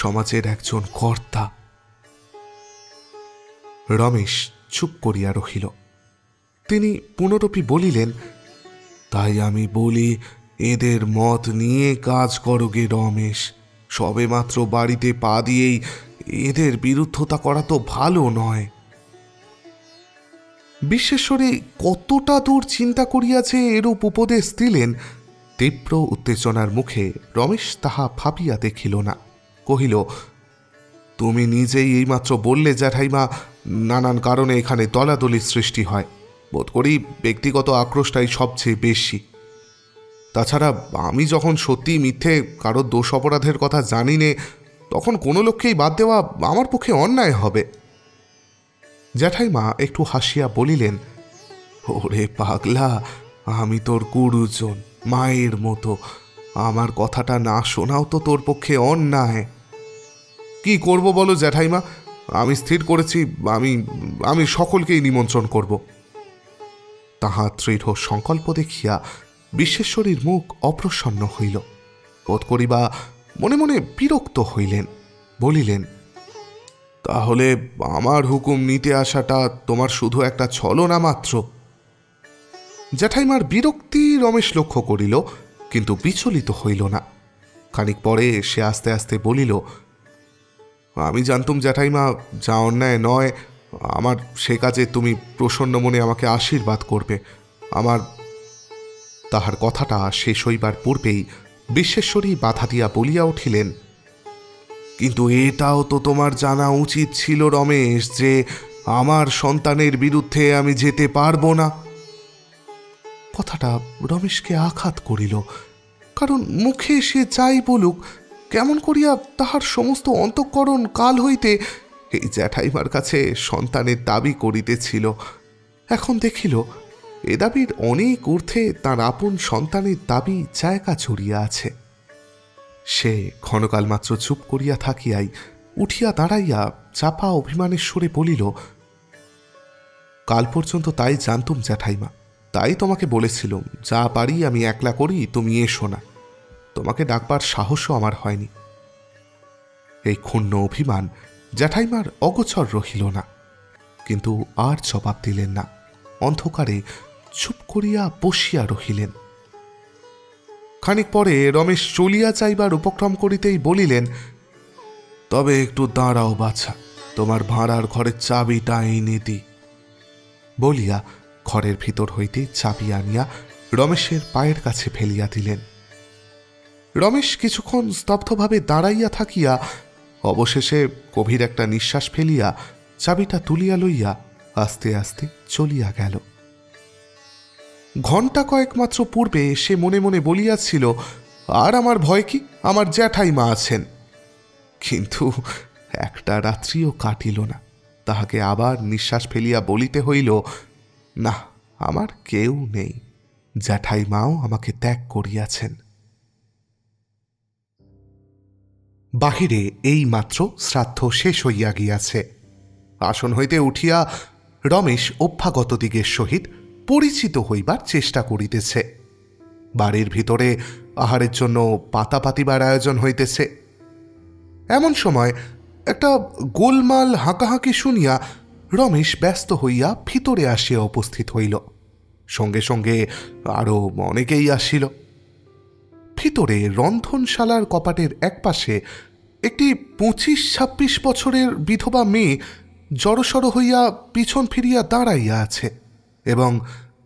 সমাজের একজন কর্তা। রমেশ চুপ করিয়া রহিল। তিনি পুনরপি বলিলেন, তাই আমি বলি এদের মত নিয়ে কাজ করোগে রমেশ। সবেমাত্র বাড়িতে পা দিয়েই এদের বিরুদ্ধতা করা তো ভালো নয়। বিশ্বেশ্বরী কতটা দূর চিন্তা করিয়াছে এরূপ উপদেশ দিলেন, তীব্র উত্তেজনার মুখে রমেশ তাহা ভাবিয়া দেখিল না। কহিল, তুমি নিজেই এইমাত্র বললে জ্যাঠাইমা, নানান কারণে এখানে দলাদলির সৃষ্টি হয়। বোধ করি ব্যক্তিগত আক্রোশটাই সবচেয়ে বেশি। তাছাড়া আমি যখন সত্যি মিথ্যে কারোর দোষ অপরাধের কথা জানি নে, তখন কোনো লোককেই বাদ দেওয়া আমার পক্ষে অন্যায় হবে। জ্যাঠাইমা একটু হাসিয়া বলিলেন, ওরে পাগলা, আমি তোর গুরুজন, মায়ের মতো। আমার কথাটা না শোনাও তো তোর পক্ষে অন্যায়। কি করব বলো জ্যাঠাইমা? আমি স্থির করেছি আমি আমি সকলকেই নিমন্ত্রণ করব। তাহার দৃঢ় সংকল্প দেখিয়া বিশ্বেশ্বরীর মুখ অপ্রসন্ন হইল। বোধ করিবা মনে মনে বিরক্ত হইলেন। বলিলেন, তাহলে আমার হুকুম নিতে আসাটা তোমার শুধু একটা ছলনা মাত্র? জ্যাঠাইমার বিরক্তি রমেশ লক্ষ্য করিল, কিন্তু বিচলিত হইল না। খানিক পরে সে আস্তে আস্তে বলিল, আমি জানতুম জ্যাঠাইমা, যা অন্যায় নয় আমার সে কাজে তুমি প্রসন্ন মনে আমাকে আশীর্বাদ করবে। আমার। তাহার কথাটা শেষ হইবার পূর্বেই বিশ্বেশ্বরী বাধা দিয়া বলিয়া উঠিলেন, কিন্তু এটাও তো তোমার জানা উচিত ছিল রমেশ, যে আমার সন্তানের বিরুদ্ধে আমি যেতে পারবো না। কথাটা রমেশকে আঘাত করিল, কারণ মুখে সে যাই বলুক, কেমন করিয়া তাহার সমস্ত অন্তঃকরণ কাল হইতে এই জ্যাঠাইমার কাছে সন্তানের দাবি করিতেছিল। এখন দেখিল এ দাবির অনেক ঊর্ধ্বে তার আপন সন্তানের দাবি জায়গা ছড়িয়া আছে। সে ক্ষণকাল মাত্র চুপ করিয়া থাকিয়াই উঠিয়া দাঁড়াইয়া চাপা অভিমানের সুরে বলিল, কাল পর্যন্ত তাই জানতুম জ্যাঠাইমা, তাই তোমাকে বলেছিলুম যা পারি আমি একলা করি, তুমি এসো না। তোমাকে ডাকবার সাহসও আমার হয়নি। এই ক্ষুণ্ণ অভিমান জ্যাঠাইমার অগোচর রহিল না, কিন্তু আর জবাব দিলেন না। অন্ধকারে চুপ করিয়া বসিয়া রহিলেন। খানিক পরে রমেশ চলিয়া যাইবার উপক্রম করিতেই বলিলেন, তবে একটু দাঁড়াও বাছা, তোমার ভাঁড়ার ঘরের চাবিটা এনে দি। বলিয়া ঘরের ভিতর হইতে চাবি আনিয়া রমেশের পায়ের কাছে ফেলিয়া দিলেন। রমেশ কিছুক্ষণ স্তব্ধভাবে দাঁড়াইয়া থাকিয়া অবশেষে গভীর একটা নিঃশ্বাস ফেলিয়া চাবিটা তুলিয়া লইয়া আস্তে আস্তে চলিয়া গেল। ঘণ্টা কয়েক মাত্র পূর্বে সে মনে মনে বলিয়াছিল, আর আমার ভয় কি, আমার জ্যাঠাইমা আছেন। কিন্তু একটা রাত্রিও কাটিল না, তাহাকে আবার নিঃশ্বাস ফেলিয়া বলিতে হইল, না, আমার কেউ নেই, জ্যাঠাইমাও আমাকে ত্যাগ করিয়াছেন। বাহিরে এই মাত্র শ্রাদ্ধ শেষ হইয়া গিয়াছে। আসন হইতে উঠিয়া রমেশ অভ্যাগত দিগের সহিত পরিচিত হইবার চেষ্টা করিতেছে। বাড়ির ভিতরে আহারের জন্য পাতা পাতিবার আয়োজন হইতেছে। এমন সময় একটা গোলমাল হাঁকাহাঁকি শুনিয়া রমেশ ব্যস্ত হইয়া ভিতরে আসিয়া উপস্থিত হইল। সঙ্গে সঙ্গে আরও অনেকেই আসিল। ভিতরে রন্ধনশালার কপাটের একপাশে একটি 25-26 বছরের বিধবা মেয়ে জড়সড় হইয়া পিছন ফিরিয়া দাঁড়াইয়া আছে, এবং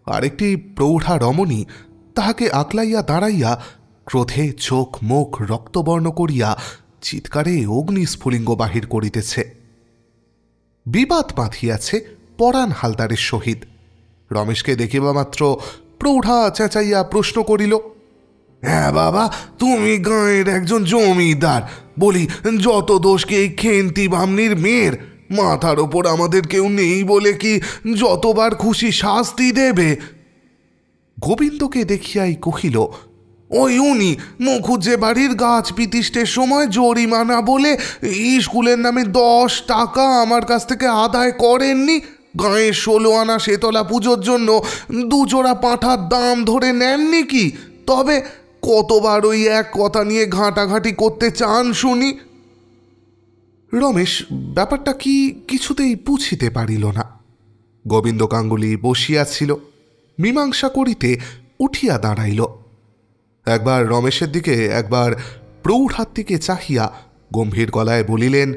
আরেকটি প্রৌঢ়া রমণী তাহাকে আকলাইয়া দাঁড়াইয়া ক্রোধে চোখ মুখ রক্তবর্ণ করিয়া চিৎকারে অগ্নিস্ফুলিঙ্গ বাহির করিতেছে। বিবাদ বাঁধিয়াছে পরাণ হালদারের সহিত। রমেশকে দেখিবা মাত্র প্রৌঢ়া চেঁচাইয়া প্রশ্ন করিল, হ্যাঁ বাবা, তুমি গাঁয়ের একজন জমিদার, বলি যত দোষ কি এই খেন্তি বামনির মেয়ের? মাথার ওপর আমাদের কেউ নেই বলে কি যতবার খুশি শাস্তি দেবে? গোবিন্দকে দেখিয়াই কহিল, ওই উনি মুখুজ্জে বাড়ির গাছ পিতিষ্টের সময় জরিমানা বলে স্কুলের নামে 10 টাকা আমার কাছ থেকে আদায় করেননি? গাঁয়ের 16 আনা শেতলা পুজোর জন্য 2 জোড়া পাঁঠার দাম ধরে নেননি কি? তবে কতবার ওই এক কথা নিয়ে ঘাঁটাঘাঁটি করতে চান শুনি? রমেশ ব্যাপারটা কি কিছুতেই বুঝিতে পারিল না। গোবিন্দ গাঙ্গুলি বসিয়াছিল, মীমাংসা করিতে উঠিয়া দাঁড়াইল। একবার রমেশের দিকে, একবার প্রৌঢ়ার দিকে চাহিয়া গম্ভীর গলায় বলিলেন,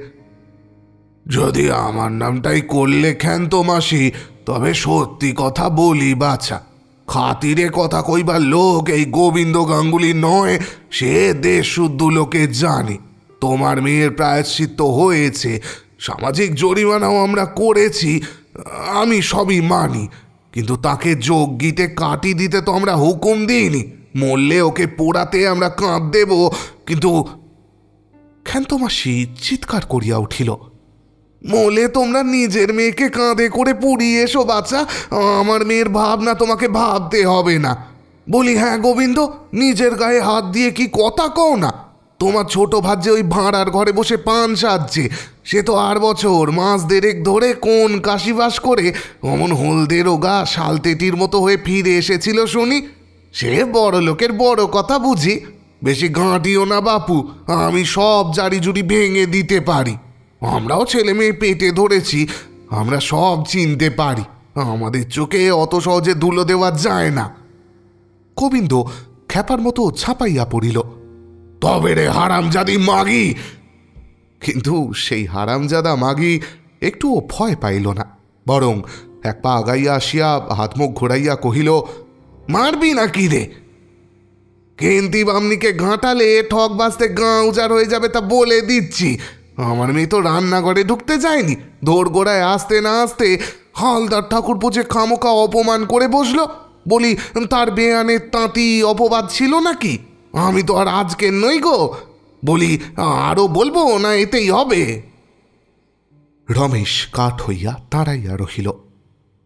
যদি আমার নামটাই করলে ক্ষান্ত মাসি, তবে সত্যি কথা বলি বাছা, খাতিরে কথা কইবার লোক এই গোবিন্দ গাঙ্গুলি নয়, সে দেশ শুদ্ধ লোকে জানে। তোমার মেয়ের প্রায়শ্চিত্ত হয়েছে, সামাজিক জরিমানাও আমরা করেছি, আমি সবই মানি, কিন্তু তাকে যজ্ঞিতে কাটি দিতে তো আমরা হুকুম দিইনি। মরলে ওকে পোড়াতে আমরা কাঁধ দেব। কিন্তু ক্ষান্তমাসি চিৎকার করিয়া উঠিল, মলে তোমরা নিজের মেয়েকে কাঁধে করে পুড়িয়ে এসো বাচ্চা, আমার মেয়ের ভাবনা তোমাকে ভাবতে হবে না। বলি হ্যাঁ গোবিন্দ, নিজের গায়ে হাত দিয়ে কি কথা কও না? তোমার ছোট ভাজ্যে ওই ভাঁড়ার ঘরে বসে পান সাজছে, সে তো 8 বছর মাস 1.5 ধরে কোন কাশিবাস করে অমন হলদে রোগা শালতেটির মতো হয়ে ফিরে এসেছিল শুনি। সে বড় লোকের বড় কথা বুঝি, বেশি ঘাঁটিও না বাপু, আমি সব জারি জুড়ি ভেঙে দিতে পারি। আমরাও ছেলে মেয়ে পেটে ধরেছি, আমরা সব চিনতে পারি, আমাদের চোখে অত সহজে ধুলো দেওয়া যায় না। গোবিন্দ খ্যাপার মতো ছাপাইয়া পড়িল, তবে রে হারামজাদি মাগি। কিন্তু সেই হারামজাদা মাগি একটুও ভয় পাইল না, বরং এক পা আগাইয়া আসিয়া হাত মুখ ঘোরাইয়া কহিল, মারবি না কি রে? কেন্তি বামনিকে ঘাঁটালে ঠক বাজতে গাঁ উজাড় হয়ে যাবে তা বলে দিচ্ছি। আমার মেয়ে তো রান্নাঘরে ঢুকতে যায়নি, দোরগোড়ায় আসতে না আসতে হালদার ঠাকুর পুজে খামোকা অপমান করে বসলো। বলি তার বেয়ানের তাঁতি অপবাদ ছিল নাকি? আমি তো আর আজকের নই গো। বলি আরও বলবো না এতেই হবে? রমেশ কাঠ হইয়া দাঁড়াইয়া রহিল।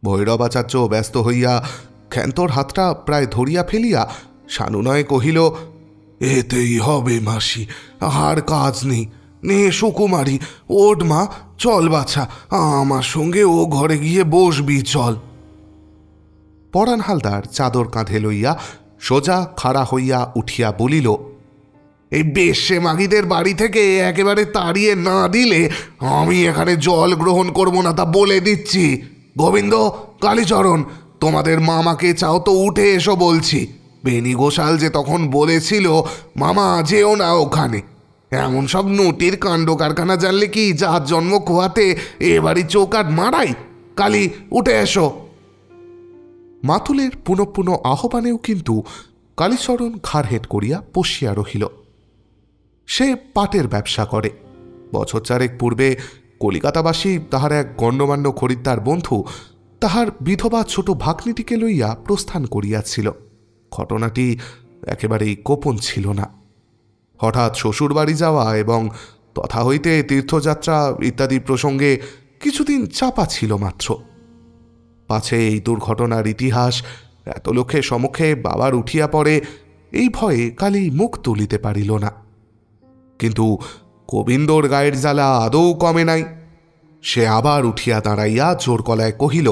ভৈরবাচার্য ব্যস্ত হইয়া ক্ষান্তর হাতটা প্রায় ধরিয়া ফেলিয়া সানুনয়ে কহিল, এতেই হবে মাসি, আর কাজ নেই। নে সুকুমারী, ওঠ মা, চল বাছা, আমার সঙ্গে ও ঘরে গিয়ে বসবি চল। পরাণ হালদার চাদর কাঁধে লইয়া সোজা খাড়া হইয়া উঠিয়া বলিল, এই বেশ্যে মাগিদের বাড়ি থেকে একেবারে তাড়িয়ে না দিলে আমি এখানে জল গ্রহণ করব না, তা বলে দিচ্ছি। গোবিন্দ, কালীচরণ, তোমাদের মামাকে চাও তো উঠে এসো বলছি। বেনি গোশাল যে তখন বলেছিল, মামা যেও না ওখানে। এমন সব নটির কাণ্ড কারখানা জানলে কি যার জন্ম খোয়াতে এবারই চৌকাট মারাই? কালী, উঠে এসো। মাতুলের পুনঃ পুনঃ আহ্বানেও কিন্তু কালীচরণ ঘাড় হেঁট করিয়া বসিয়া রহিল। সে পাটের ব্যবসা করে। বছর 4 পূর্বে কলিকাতাবাসী তাহার এক গণ্যমান্য খরিদ্দার বন্ধু তাহার বিধবা ছোট ভাগ্নিটিকে লইয়া প্রস্থান করিয়াছিল। ঘটনাটি একেবারেই গোপন ছিল না। হঠাৎ শ্বশুরবাড়ি যাওয়া এবং তথা হইতে তীর্থযাত্রা ইত্যাদি প্রসঙ্গে কিছুদিন চাপা ছিল মাত্র। পাছে এই দুর্ঘটনার ইতিহাস এত লোকের সমক্ষে বাবার উঠিয়া পড়ে, এই ভয়ে কালী মুখ তুলিতে পারিল না। কিন্তু গোবিন্দর গায়ের জ্বালা আদৌ কমে নাই। সে আবার উঠিয়া দাঁড়াইয়া জোর গলায় কহিল,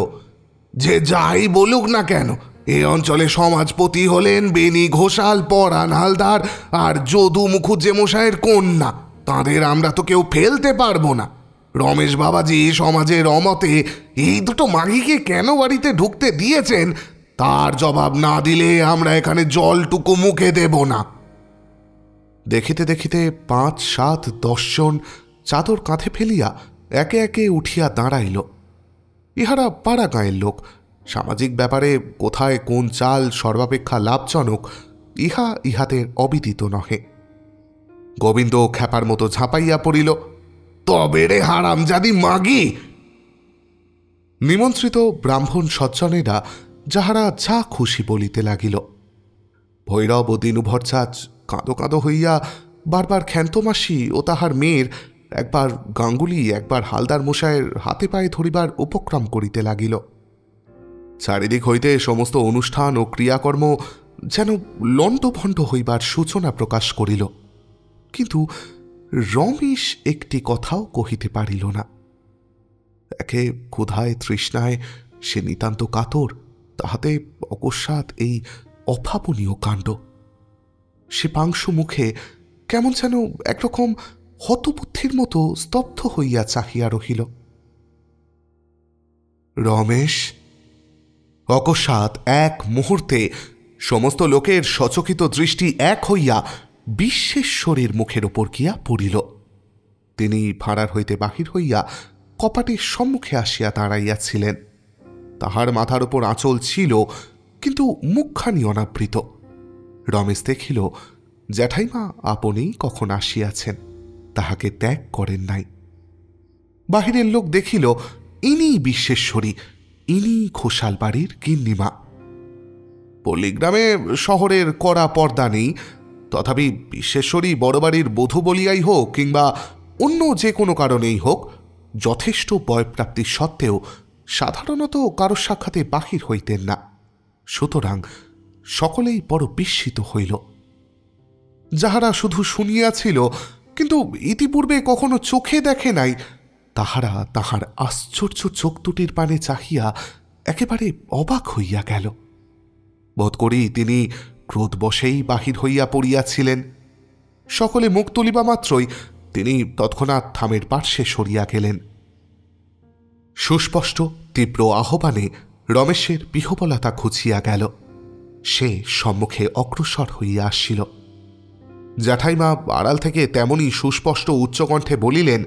যে যাই বলুক না কেন, এ অঞ্চলে সমাজপতি হলেন বেনি ঘোষাল, পরাণ হালদার আর যদু মুখুজ্জে মশাইয়ের কন্যা। তাঁদের আমরা তো কেউ ফেলতে পারবো না। রমেশ বাবাজি সমাজের অমতে এই দুটো মাগিকে কেন বাড়িতে ঢুকতে দিয়েছেন, তার জবাব না দিলে আমরা এখানে জলটুকু মুখে দেব না। দেখিতে দেখিতে ৫, ৭, ১০ জন চাদর কাঁধে ফেলিয়া একে একে উঠিয়া দাঁড়াইল। ইহারা পাড়া গাঁয়ের লোক। সামাজিক ব্যাপারে কোথায় কোন চাল সর্বাপেক্ষা লাভজনক ইহাদের অবিদিত নহে। গোবিন্দ খ্যাপার মতো ঝাঁপাইয়া পড়িল, তবে রে হারামজাদি মাগি। নিমন্ত্রিত ব্রাহ্মণ সজ্জনেরা যাহারা যা খুশি বলিতে লাগিল। ভৈরব ও দিনু ভট্টাচ কাঁদো কাঁদো হইয়া বারবার ক্ষান্তমাসি ও তাহার মেয়ের, একবার গাঙ্গুলি একবার হালদার মশায়ের হাতে পায়ে ধরিবার উপক্রম করিতে লাগিল। চারিদিক হইতে সমস্ত অনুষ্ঠান ও ক্রিয়াকর্ম যেন লণ্ডভণ্ড হইবার সূচনা প্রকাশ করিল। কিন্তু রমেশ একটি কথাও কহিতে পারিল না। একে ক্ষুধায় তৃষ্ণায় সে নিতান্ত কাতর, তাহাতে অকস্মাৎ এই অভাবনীয় কাণ্ড। সে পাংশু মুখে কেমন যেন একরকম হতবুদ্ধির মতো স্তব্ধ হইয়া চাহিয়া রহিল। রমেশ! অকস্মাৎ এক মুহূর্তে সমস্ত লোকের সচকিত দৃষ্টি এক হইয়া বিশ্বেশ্বরের মুখের ওপর গিয়া পড়িল। তিনি ভাঁড়ার হইতে বাহির হইয়া কপাটের সম্মুখে আসিয়া দাঁড়াইয়াছিলেন। তাহার মাথার ওপর আঁচল ছিল, কিন্তু মুখখানি অনাবৃত। রমেশ দেখিল জ্যাঠাইমা আপনেই কখন আসিয়াছেন, তাহাকে ত্যাগ করেন নাই। বাহিরের লোক দেখিল ইনি বিশ্বেশ্বরী, ইনি ঘোষাল বাড়ির গিন্নিমা। পল্লীগ্রামে শহরের কড়া পর্দা নেই, তথাপি বিশ্বেশ্বরী বড় বাড়ির বধূ বলিয়াই হোক কিংবা অন্য যে কোনো কারণেই হোক, যথেষ্ট বয়প্রাপ্তি সত্ত্বেও সাধারণত কারো সাক্ষাতে বাহির হইতেন না। সুতরাং সকলেই বড় বিস্মিত হইল। যাহারা শুধু শুনিয়াছিল কিন্তু ইতিপূর্বে কখনো চোখে দেখে নাই, তাহারা তাহার আশ্চর্য চোখ দুটির পানে চাহিয়া একেবারে অবাক হইয়া গেল। বোধ করি তিনি ক্রোধবশেই বাহির হইয়া পড়িয়াছিলেন। সকলে মুখ তুলিবা মাত্রই তিনি তৎক্ষণাৎ থামের পার্শ্বে সরিয়া গেলেন। সুস্পষ্ট তীব্র আহ্বানে রমেশের বিহবলতা ঘুচিয়া গেল। সে সম্মুখে অগ্রসর হইয়া আসিল। জ্যাঠাইমা আড়াল থেকে তেমনি সুস্পষ্ট উচ্চকণ্ঠে বলিলেন,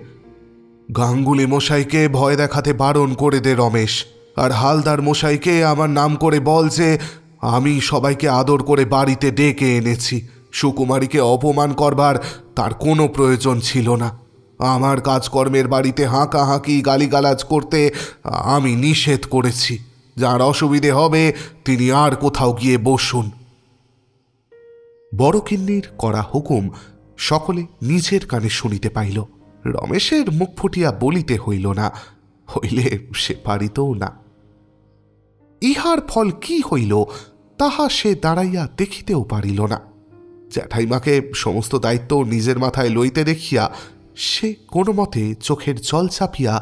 গাঙ্গুলি মশাইকে ভয় দেখাতে বারণ করে দে রমেশ, আর হালদার মশাইকে আমার নাম করে বল যে আমি সবাইকে আদর করে বাড়িতে ডেকে এনেছি। সুকুমারীকে অপমান করবার তার কোনো প্রয়োজন ছিল না। আমার কাজকর্মের বাড়িতে হাঁকাহাঁকি গালিগালাজ করতে আমি নিষেধ করেছি। যার অসুবিধে হবে তিনি আর কোথাও গিয়ে বসুন। বড় কিন্নির করা হুকুম সকলে নিজের কানে শুনিতে পাইল। রমেশের মুখ ফুটিয়া বলিতে হইল না, হইলে সে পারিতও না। ইহার ফল কি হইল তাহা সে দাঁড়াইয়া দেখিতেও পারিল না। জ্যাঠাইমাকে সমস্ত দায়িত্ব নিজের মাথায় লইতে দেখিয়া সে কোনো মতে চোখের জল চাপিয়া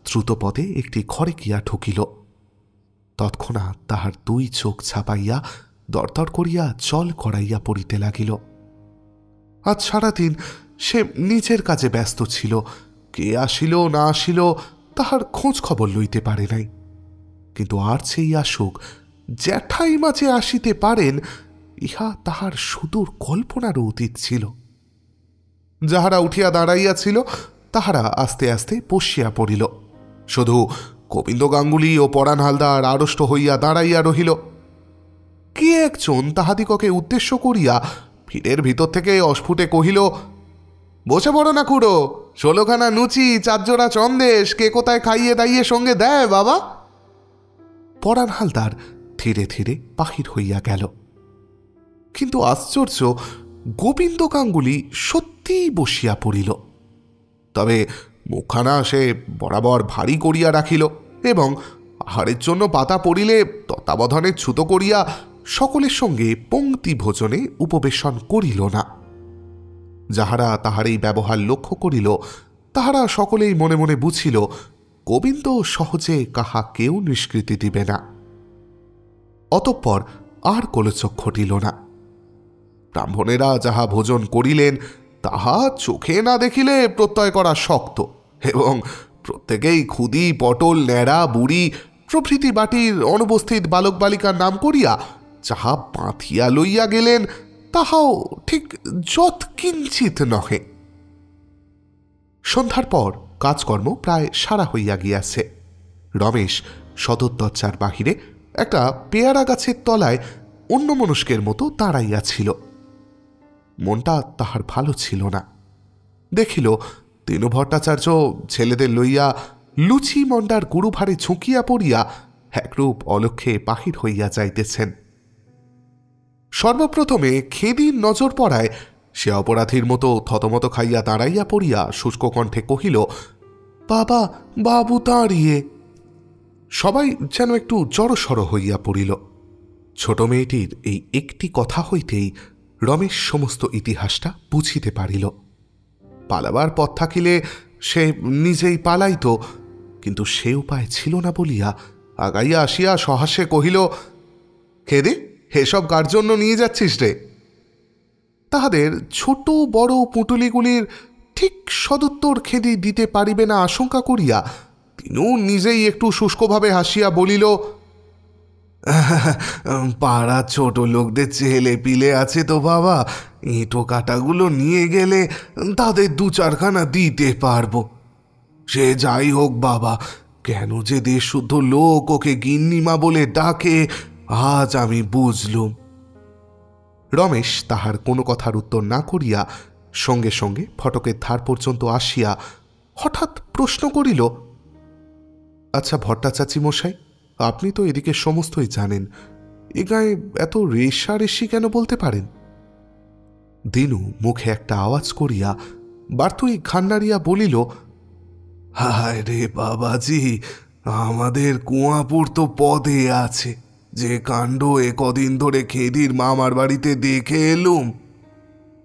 দ্রুতপদে একটি ঘরে গিয়া ঢুকিল। তৎক্ষণাৎ তাহার দুই চোখ ছাপাইয়া দরদর করিয়া জল গড়াইয়া পড়িতে লাগিল। আজ সারাদিন সে নিজের কাজে ব্যস্ত ছিল। কে আসিল না আসিল তাহার খোঁজ খবর লইতে পারে নাই। কিন্তু আর চেয়ে আসুক, জ্যাঠাইমা যে আসিতে পারেন ইহা তাহার সুদূর কল্পনারও অতীত ছিল। যাহারা উঠিয়া দাঁড়াইয়াছিল তাহারা আস্তে আস্তে বসিয়া পড়িল। শুধু গোবিন্দ গাঙ্গুলি ও পরাণ হালদার আড়ষ্ট হইয়া দাঁড়াইয়া রহিল। কে একজন তাহাদিগকে উদ্দেশ্য করিয়া ভিড়ের ভিতর থেকে অস্ফুটে কহিল, বসে পড়ো না খুড়ো, 16খানা লুচি, 4 জোড়া চন্দেশ কে কোথায় খাইয়ে দাইয়ে সঙ্গে দেয় বাবা? পরাণ হালদার ধীরে ধীরে বাহির হইয়া গেল। কিন্তু আশ্চর্য, গোবিন্দ গাঙ্গুলি সত্যিই বসিয়া পড়িল। তবে মুখখানা সে বরাবর ভারী করিয়া রাখিল এবং আহারের জন্য পাতা পড়িলে তত্ত্বাবধানে ছুত করিয়া সকলের সঙ্গে পংক্তি ভোজনে উপবেশন করিল না। যাহারা তাহার এই ব্যবহার লক্ষ্য করিল তাহারা সকলেই মনে মনে বুঝিল গোবিন্দ সহজে কাহাকেও নিষ্কৃতি দিবে না। অতঃপর আর গোলযোগ ঘটিল না। ব্রাহ্মণেরা যাহা ভোজন করিলেন তাহা চোখে না দেখিলে প্রত্যয় করা শক্ত এবং প্রত্যেকেই খুদি, পটল, ন্যাড়া, বুড়ি প্রভৃতি বাটির অনুপস্থিত বালক বালিকার নাম করিয়া যাহা বাঁধিয়া লইয়া গেলেন তাহাও ঠিক যৎকিঞ্চিত নহে। সন্ধ্যার পর কাজকর্ম প্রায় সারা হইয়া গিয়াছে। রমেশ সদর দরজার বাহিরে একটা পেয়ারা গাছের তলায় অন্যমনস্কের মতো দাঁড়াইয়াছিল। মনটা তাহার ভালো ছিল না। দেখিল দীনু ভট্টাচার্য ছেলেদের লইয়া লুচি মন্ডার গুরুভারে ঝুঁকিয়া পড়িয়া একরূপ অলক্ষ্যে বাহির হইয়া যাইতেছেন। সর্বপ্রথমে খেদির নজর পড়ায় সে অপরাধীর মতো থতমত খাইয়া দাঁড়াইয়া পড়িয়া শুষ্ক কণ্ঠে কহিল, বাবা, বাবু দাঁড়িয়ে। সবাই যেন একটু জড়সড় হইয়া পড়িল। ছোট মেয়েটির এই একটি কথা হইতেই রমেশ সমস্ত ইতিহাসটা বুঝিতে পারিল। পালাবার পথ থাকিলে সে নিজেই পালাইত, কিন্তু সে উপায় ছিল না বলিয়া আগাইয়া আসিয়া সহাস্যে কহিল, খেদে, এসব কার জন্য নিয়ে যাচ্ছিস রে? তাহাদের ছোট বড় পুঁটুলিগুলির ঠিক সদুত্তর খেদি দিতে পারিবে না আশঙ্কা করিয়া তিনিও নিজেই একটু শুষ্কভাবে হাসিয়া বলিল, পাড়া ছোট লোকদের ছেলে পিলে আছে তো বাবা, ইঁটো কাটাগুলো নিয়ে গেলে তাদের 2-4খানা দিতে পারবো। সে যাই হোক বাবা, কেন যে দেশ শুদ্ধ লোক ওকে গিন্নিমা বলে ডাকে আজ আমি বুঝলুম। রমেশ তাহার কোনো কথার উত্তর না করিয়া সঙ্গে সঙ্গে ফটকের ধার পর্যন্ত আসিয়া হঠাৎ প্রশ্ন করিল, আচ্ছা ভট্টাচাচি মশাই, আপনি তো এদিকে সমস্তই জানেন, এ গায়ে এত রেশারেশি কেন বলতে পারেন? দিনু মুখে একটা আওয়াজ করিয়া বার্তুই ঘান নাড়িয়া বলিল, হায় রে বাবাজি, আমাদের কুয়াপুর তো পদে আছে। যে কাণ্ড এ কদিন ধরে খেদির মামার বাড়িতে দেখে এলুম।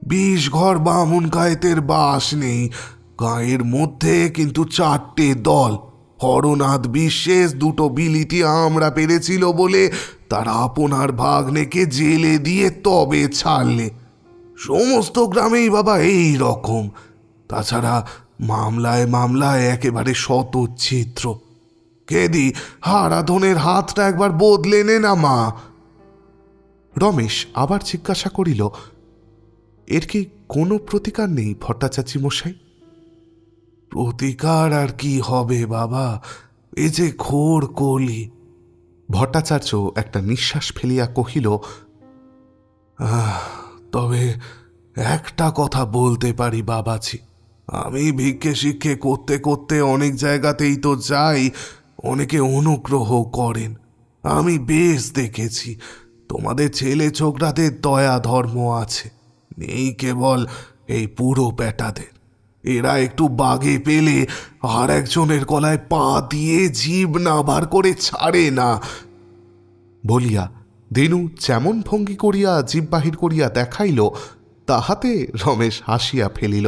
20 ঘর বামুন গায়েতের বাস নেই, গায়ের মধ্যে কিন্তু 4টে দল। হরনাথ বিশ্বাস 2টো বিলিতি আমরা পেরেছিল বলে তার আপনার ভাগ্নেকে জেলে দিয়ে তবে ছাড়লে। সমস্ত গ্রামেই বাবা এই রকম। তাছাড়া মামলায় মামলায় একেবারে শতচ্ছিদ্র। কেদি, হারাধনের হাতটা একবার বদলে নে না মা। রমেশ আবার জিজ্ঞাসা করিল, এর কি কোনো প্রতিকার নেই ভট্টাচাচি মশাই? প্রতিকার আর কি হবে বাবা, এ যে ঘোর কলি। ভট্টাচার্য একটা নিঃশ্বাস ফেলিয়া কহিল, তবে একটা কথা বলতে পারি বাবাজি, আমি ভিক্ষে শিক্ষে করতে করতে অনেক জায়গাতেই তো যাই, অনেকে অনুগ্রহ করেন। আমি বেশ দেখেছি তোমাদের ছেলে ছোকরাদের দয়া ধর্ম আছে, নেই কেবল এই পুরো বেটাদের। এরা একটু বাগে পেলে আর একজনের গলায় পা দিয়ে জিভ না বার করে ছাড়ে না। বলিয়া দিনু যেমন ভঙ্গি করিয়া জিভ বাহির করিয়া দেখাইল, তাহাতে রমেশ হাসিয়া ফেলিল।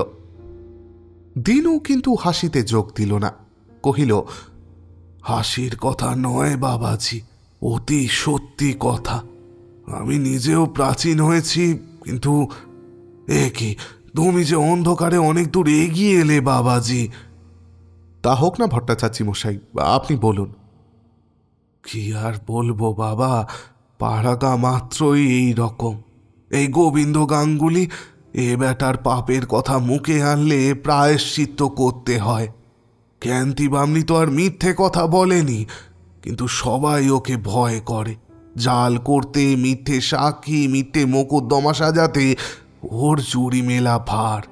দিনু কিন্তু হাসিতে যোগ দিল না, কহিল, হাসির কথা নয় বাবাজি, অতি সত্যি কথা। আমি নিজেও প্রাচীন হয়েছি, কিন্তু এ কি, তুমি যে অন্ধকারে অনেক দূর এগিয়ে এলে বাবাজি। তা হোক না ভট্টাচাচি মশাই, আপনি বলুন। কি আর বলবো বাবা, পাড়াগা মাত্রই এই রকম। এই গোবিন্দ গাঙ্গুলি এ বেটার পাপের কথা মুখে আনলে প্রায়শ্চিত্ত করতে হয়। জ্ঞান্তি বামনি তো আর মিথ্যে কথা বলেনি, কিন্তু সবাই ওকে ভয় করে। জাল করতে, মিথ্যে সাক্ষী, মিথ্যে মোকদ্দমা সাজাতে ওর চুরি মেলা ভার।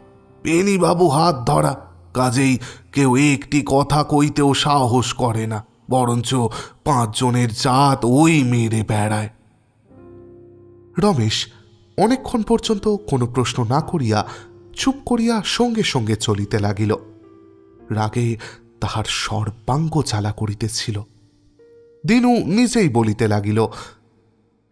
পেনি বাবু হাত ধরা, কাজেই কেউ একটি কথা কইতেও সাহস করে না, বরঞ্চ 5 জনের জাত ওই মেরে বেড়ায়। রমেশ অনেকক্ষণ পর্যন্ত কোনো প্রশ্ন না করিয়া চুপ করিয়া সঙ্গে সঙ্গে চলিতে লাগিল। রাগে তাহার সর্বাঙ্গ জ্বালা করিতেছিল। দিনু নিজেই বলিতে লাগিল,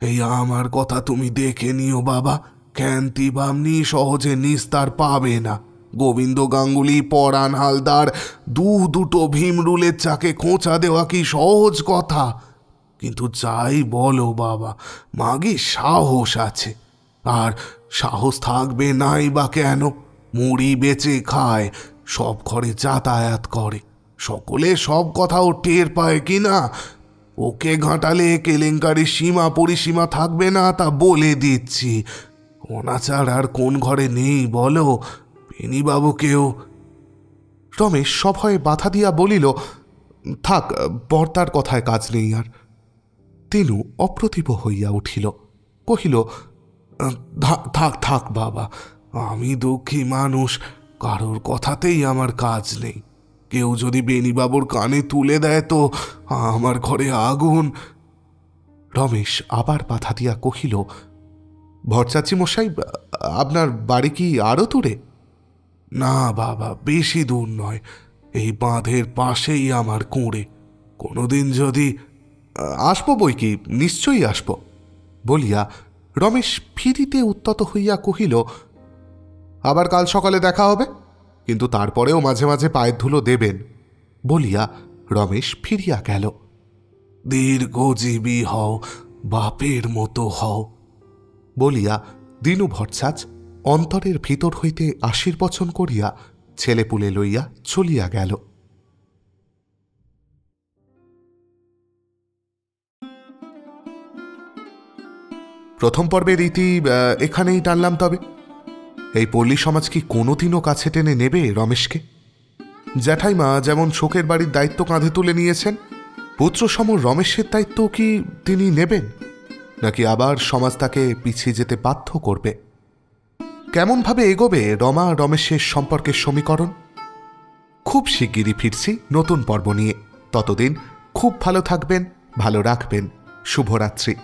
এই আমার কথা তুমি দেখে নিও বাবা, খ্যান্তি বামনি সহজে নিস্তার পাবে না। গোবিন্দ গাঙ্গুলি, পরাণ হালদার, দুটো ভীমরুলের চাকে খোঁচা দেওয়া কি সহজ কথা? কিন্তু যাই বলো বাবা, মাগি সাহস আছে। আর সাহস থাকবে নাই বা কেন? মুড়ি বেচে খায়, সব ঘরে যাতায়াত করে, সকলে সব কথাও টের পায় কি না? ওকে ঘাঁটালে কেলেঙ্কারির সীমা পরিসীমা থাকবে না, তা বলে দিচ্ছি। অনাচার আর কোন ঘরে নেই বলো? পেনিবাবুকেও। রমেশ সভয়ে বাধা দিয়া বলিল, থাক, বর্তার কথায় কাজ নেই আর। তিনু অপ্রতিভ হইয়া উঠিল, কহিল, থাক থাক বাবা, আমি দুঃখী মানুষ, কারোর কথাতেই আমার কাজ নেই। কেউ যদি বেনিবাবুর কানে তুলে দেয় তো আমার ঘরে আগুন। রমেশ আবার বাধা দিয়া কহিল, ভরচাচি মশাই, আপনার বাড়ি কি আরো দূরে? না বাবা, বেশি দূর নয়, এই বাঁধের পাশেই আমার কুঁড়ে। কোনোদিন যদি আসবো, বই কি, নিশ্চয়ই আসব বলিয়া রমেশ ফিরিতে উত্তত হইয়া কহিল, আবার কাল সকালে দেখা হবে, কিন্তু তারপরেও মাঝে মাঝে পায়ের ধুলো দেবেন বলিয়া রমেশ ফিরিয়া গেল। দীর্ঘজীবী হও, বাপের মতো হও বলিয়া দিনু ভট্টাচ অন্তরের ভিতর হইতে আশীর্বচন করিয়া ছেলেপুলে লইয়া চলিয়া গেল। প্রথম পর্বের রীতি এখানেই টানলাম। তবে এই পল্লী সমাজ কি কোনোদিনও কাছে টেনে নেবে রমেশকে? জ্যাঠাইমা যেমন শোকের বাড়ির দায়িত্ব কাঁধে তুলে নিয়েছেন, পুত্রসম রমেশের দায়িত্ব কি তিনি নেবেন, নাকি আবার সমাজ তাকে পিছিয়ে যেতে বাধ্য করবে? কেমনভাবে এগোবে রমা রমেশের সম্পর্কের সমীকরণ? খুব শিগগিরই ফিরছি নতুন পর্ব নিয়ে। ততদিন খুব ভালো থাকবেন, ভালো রাখবেন। শুভরাত্রি।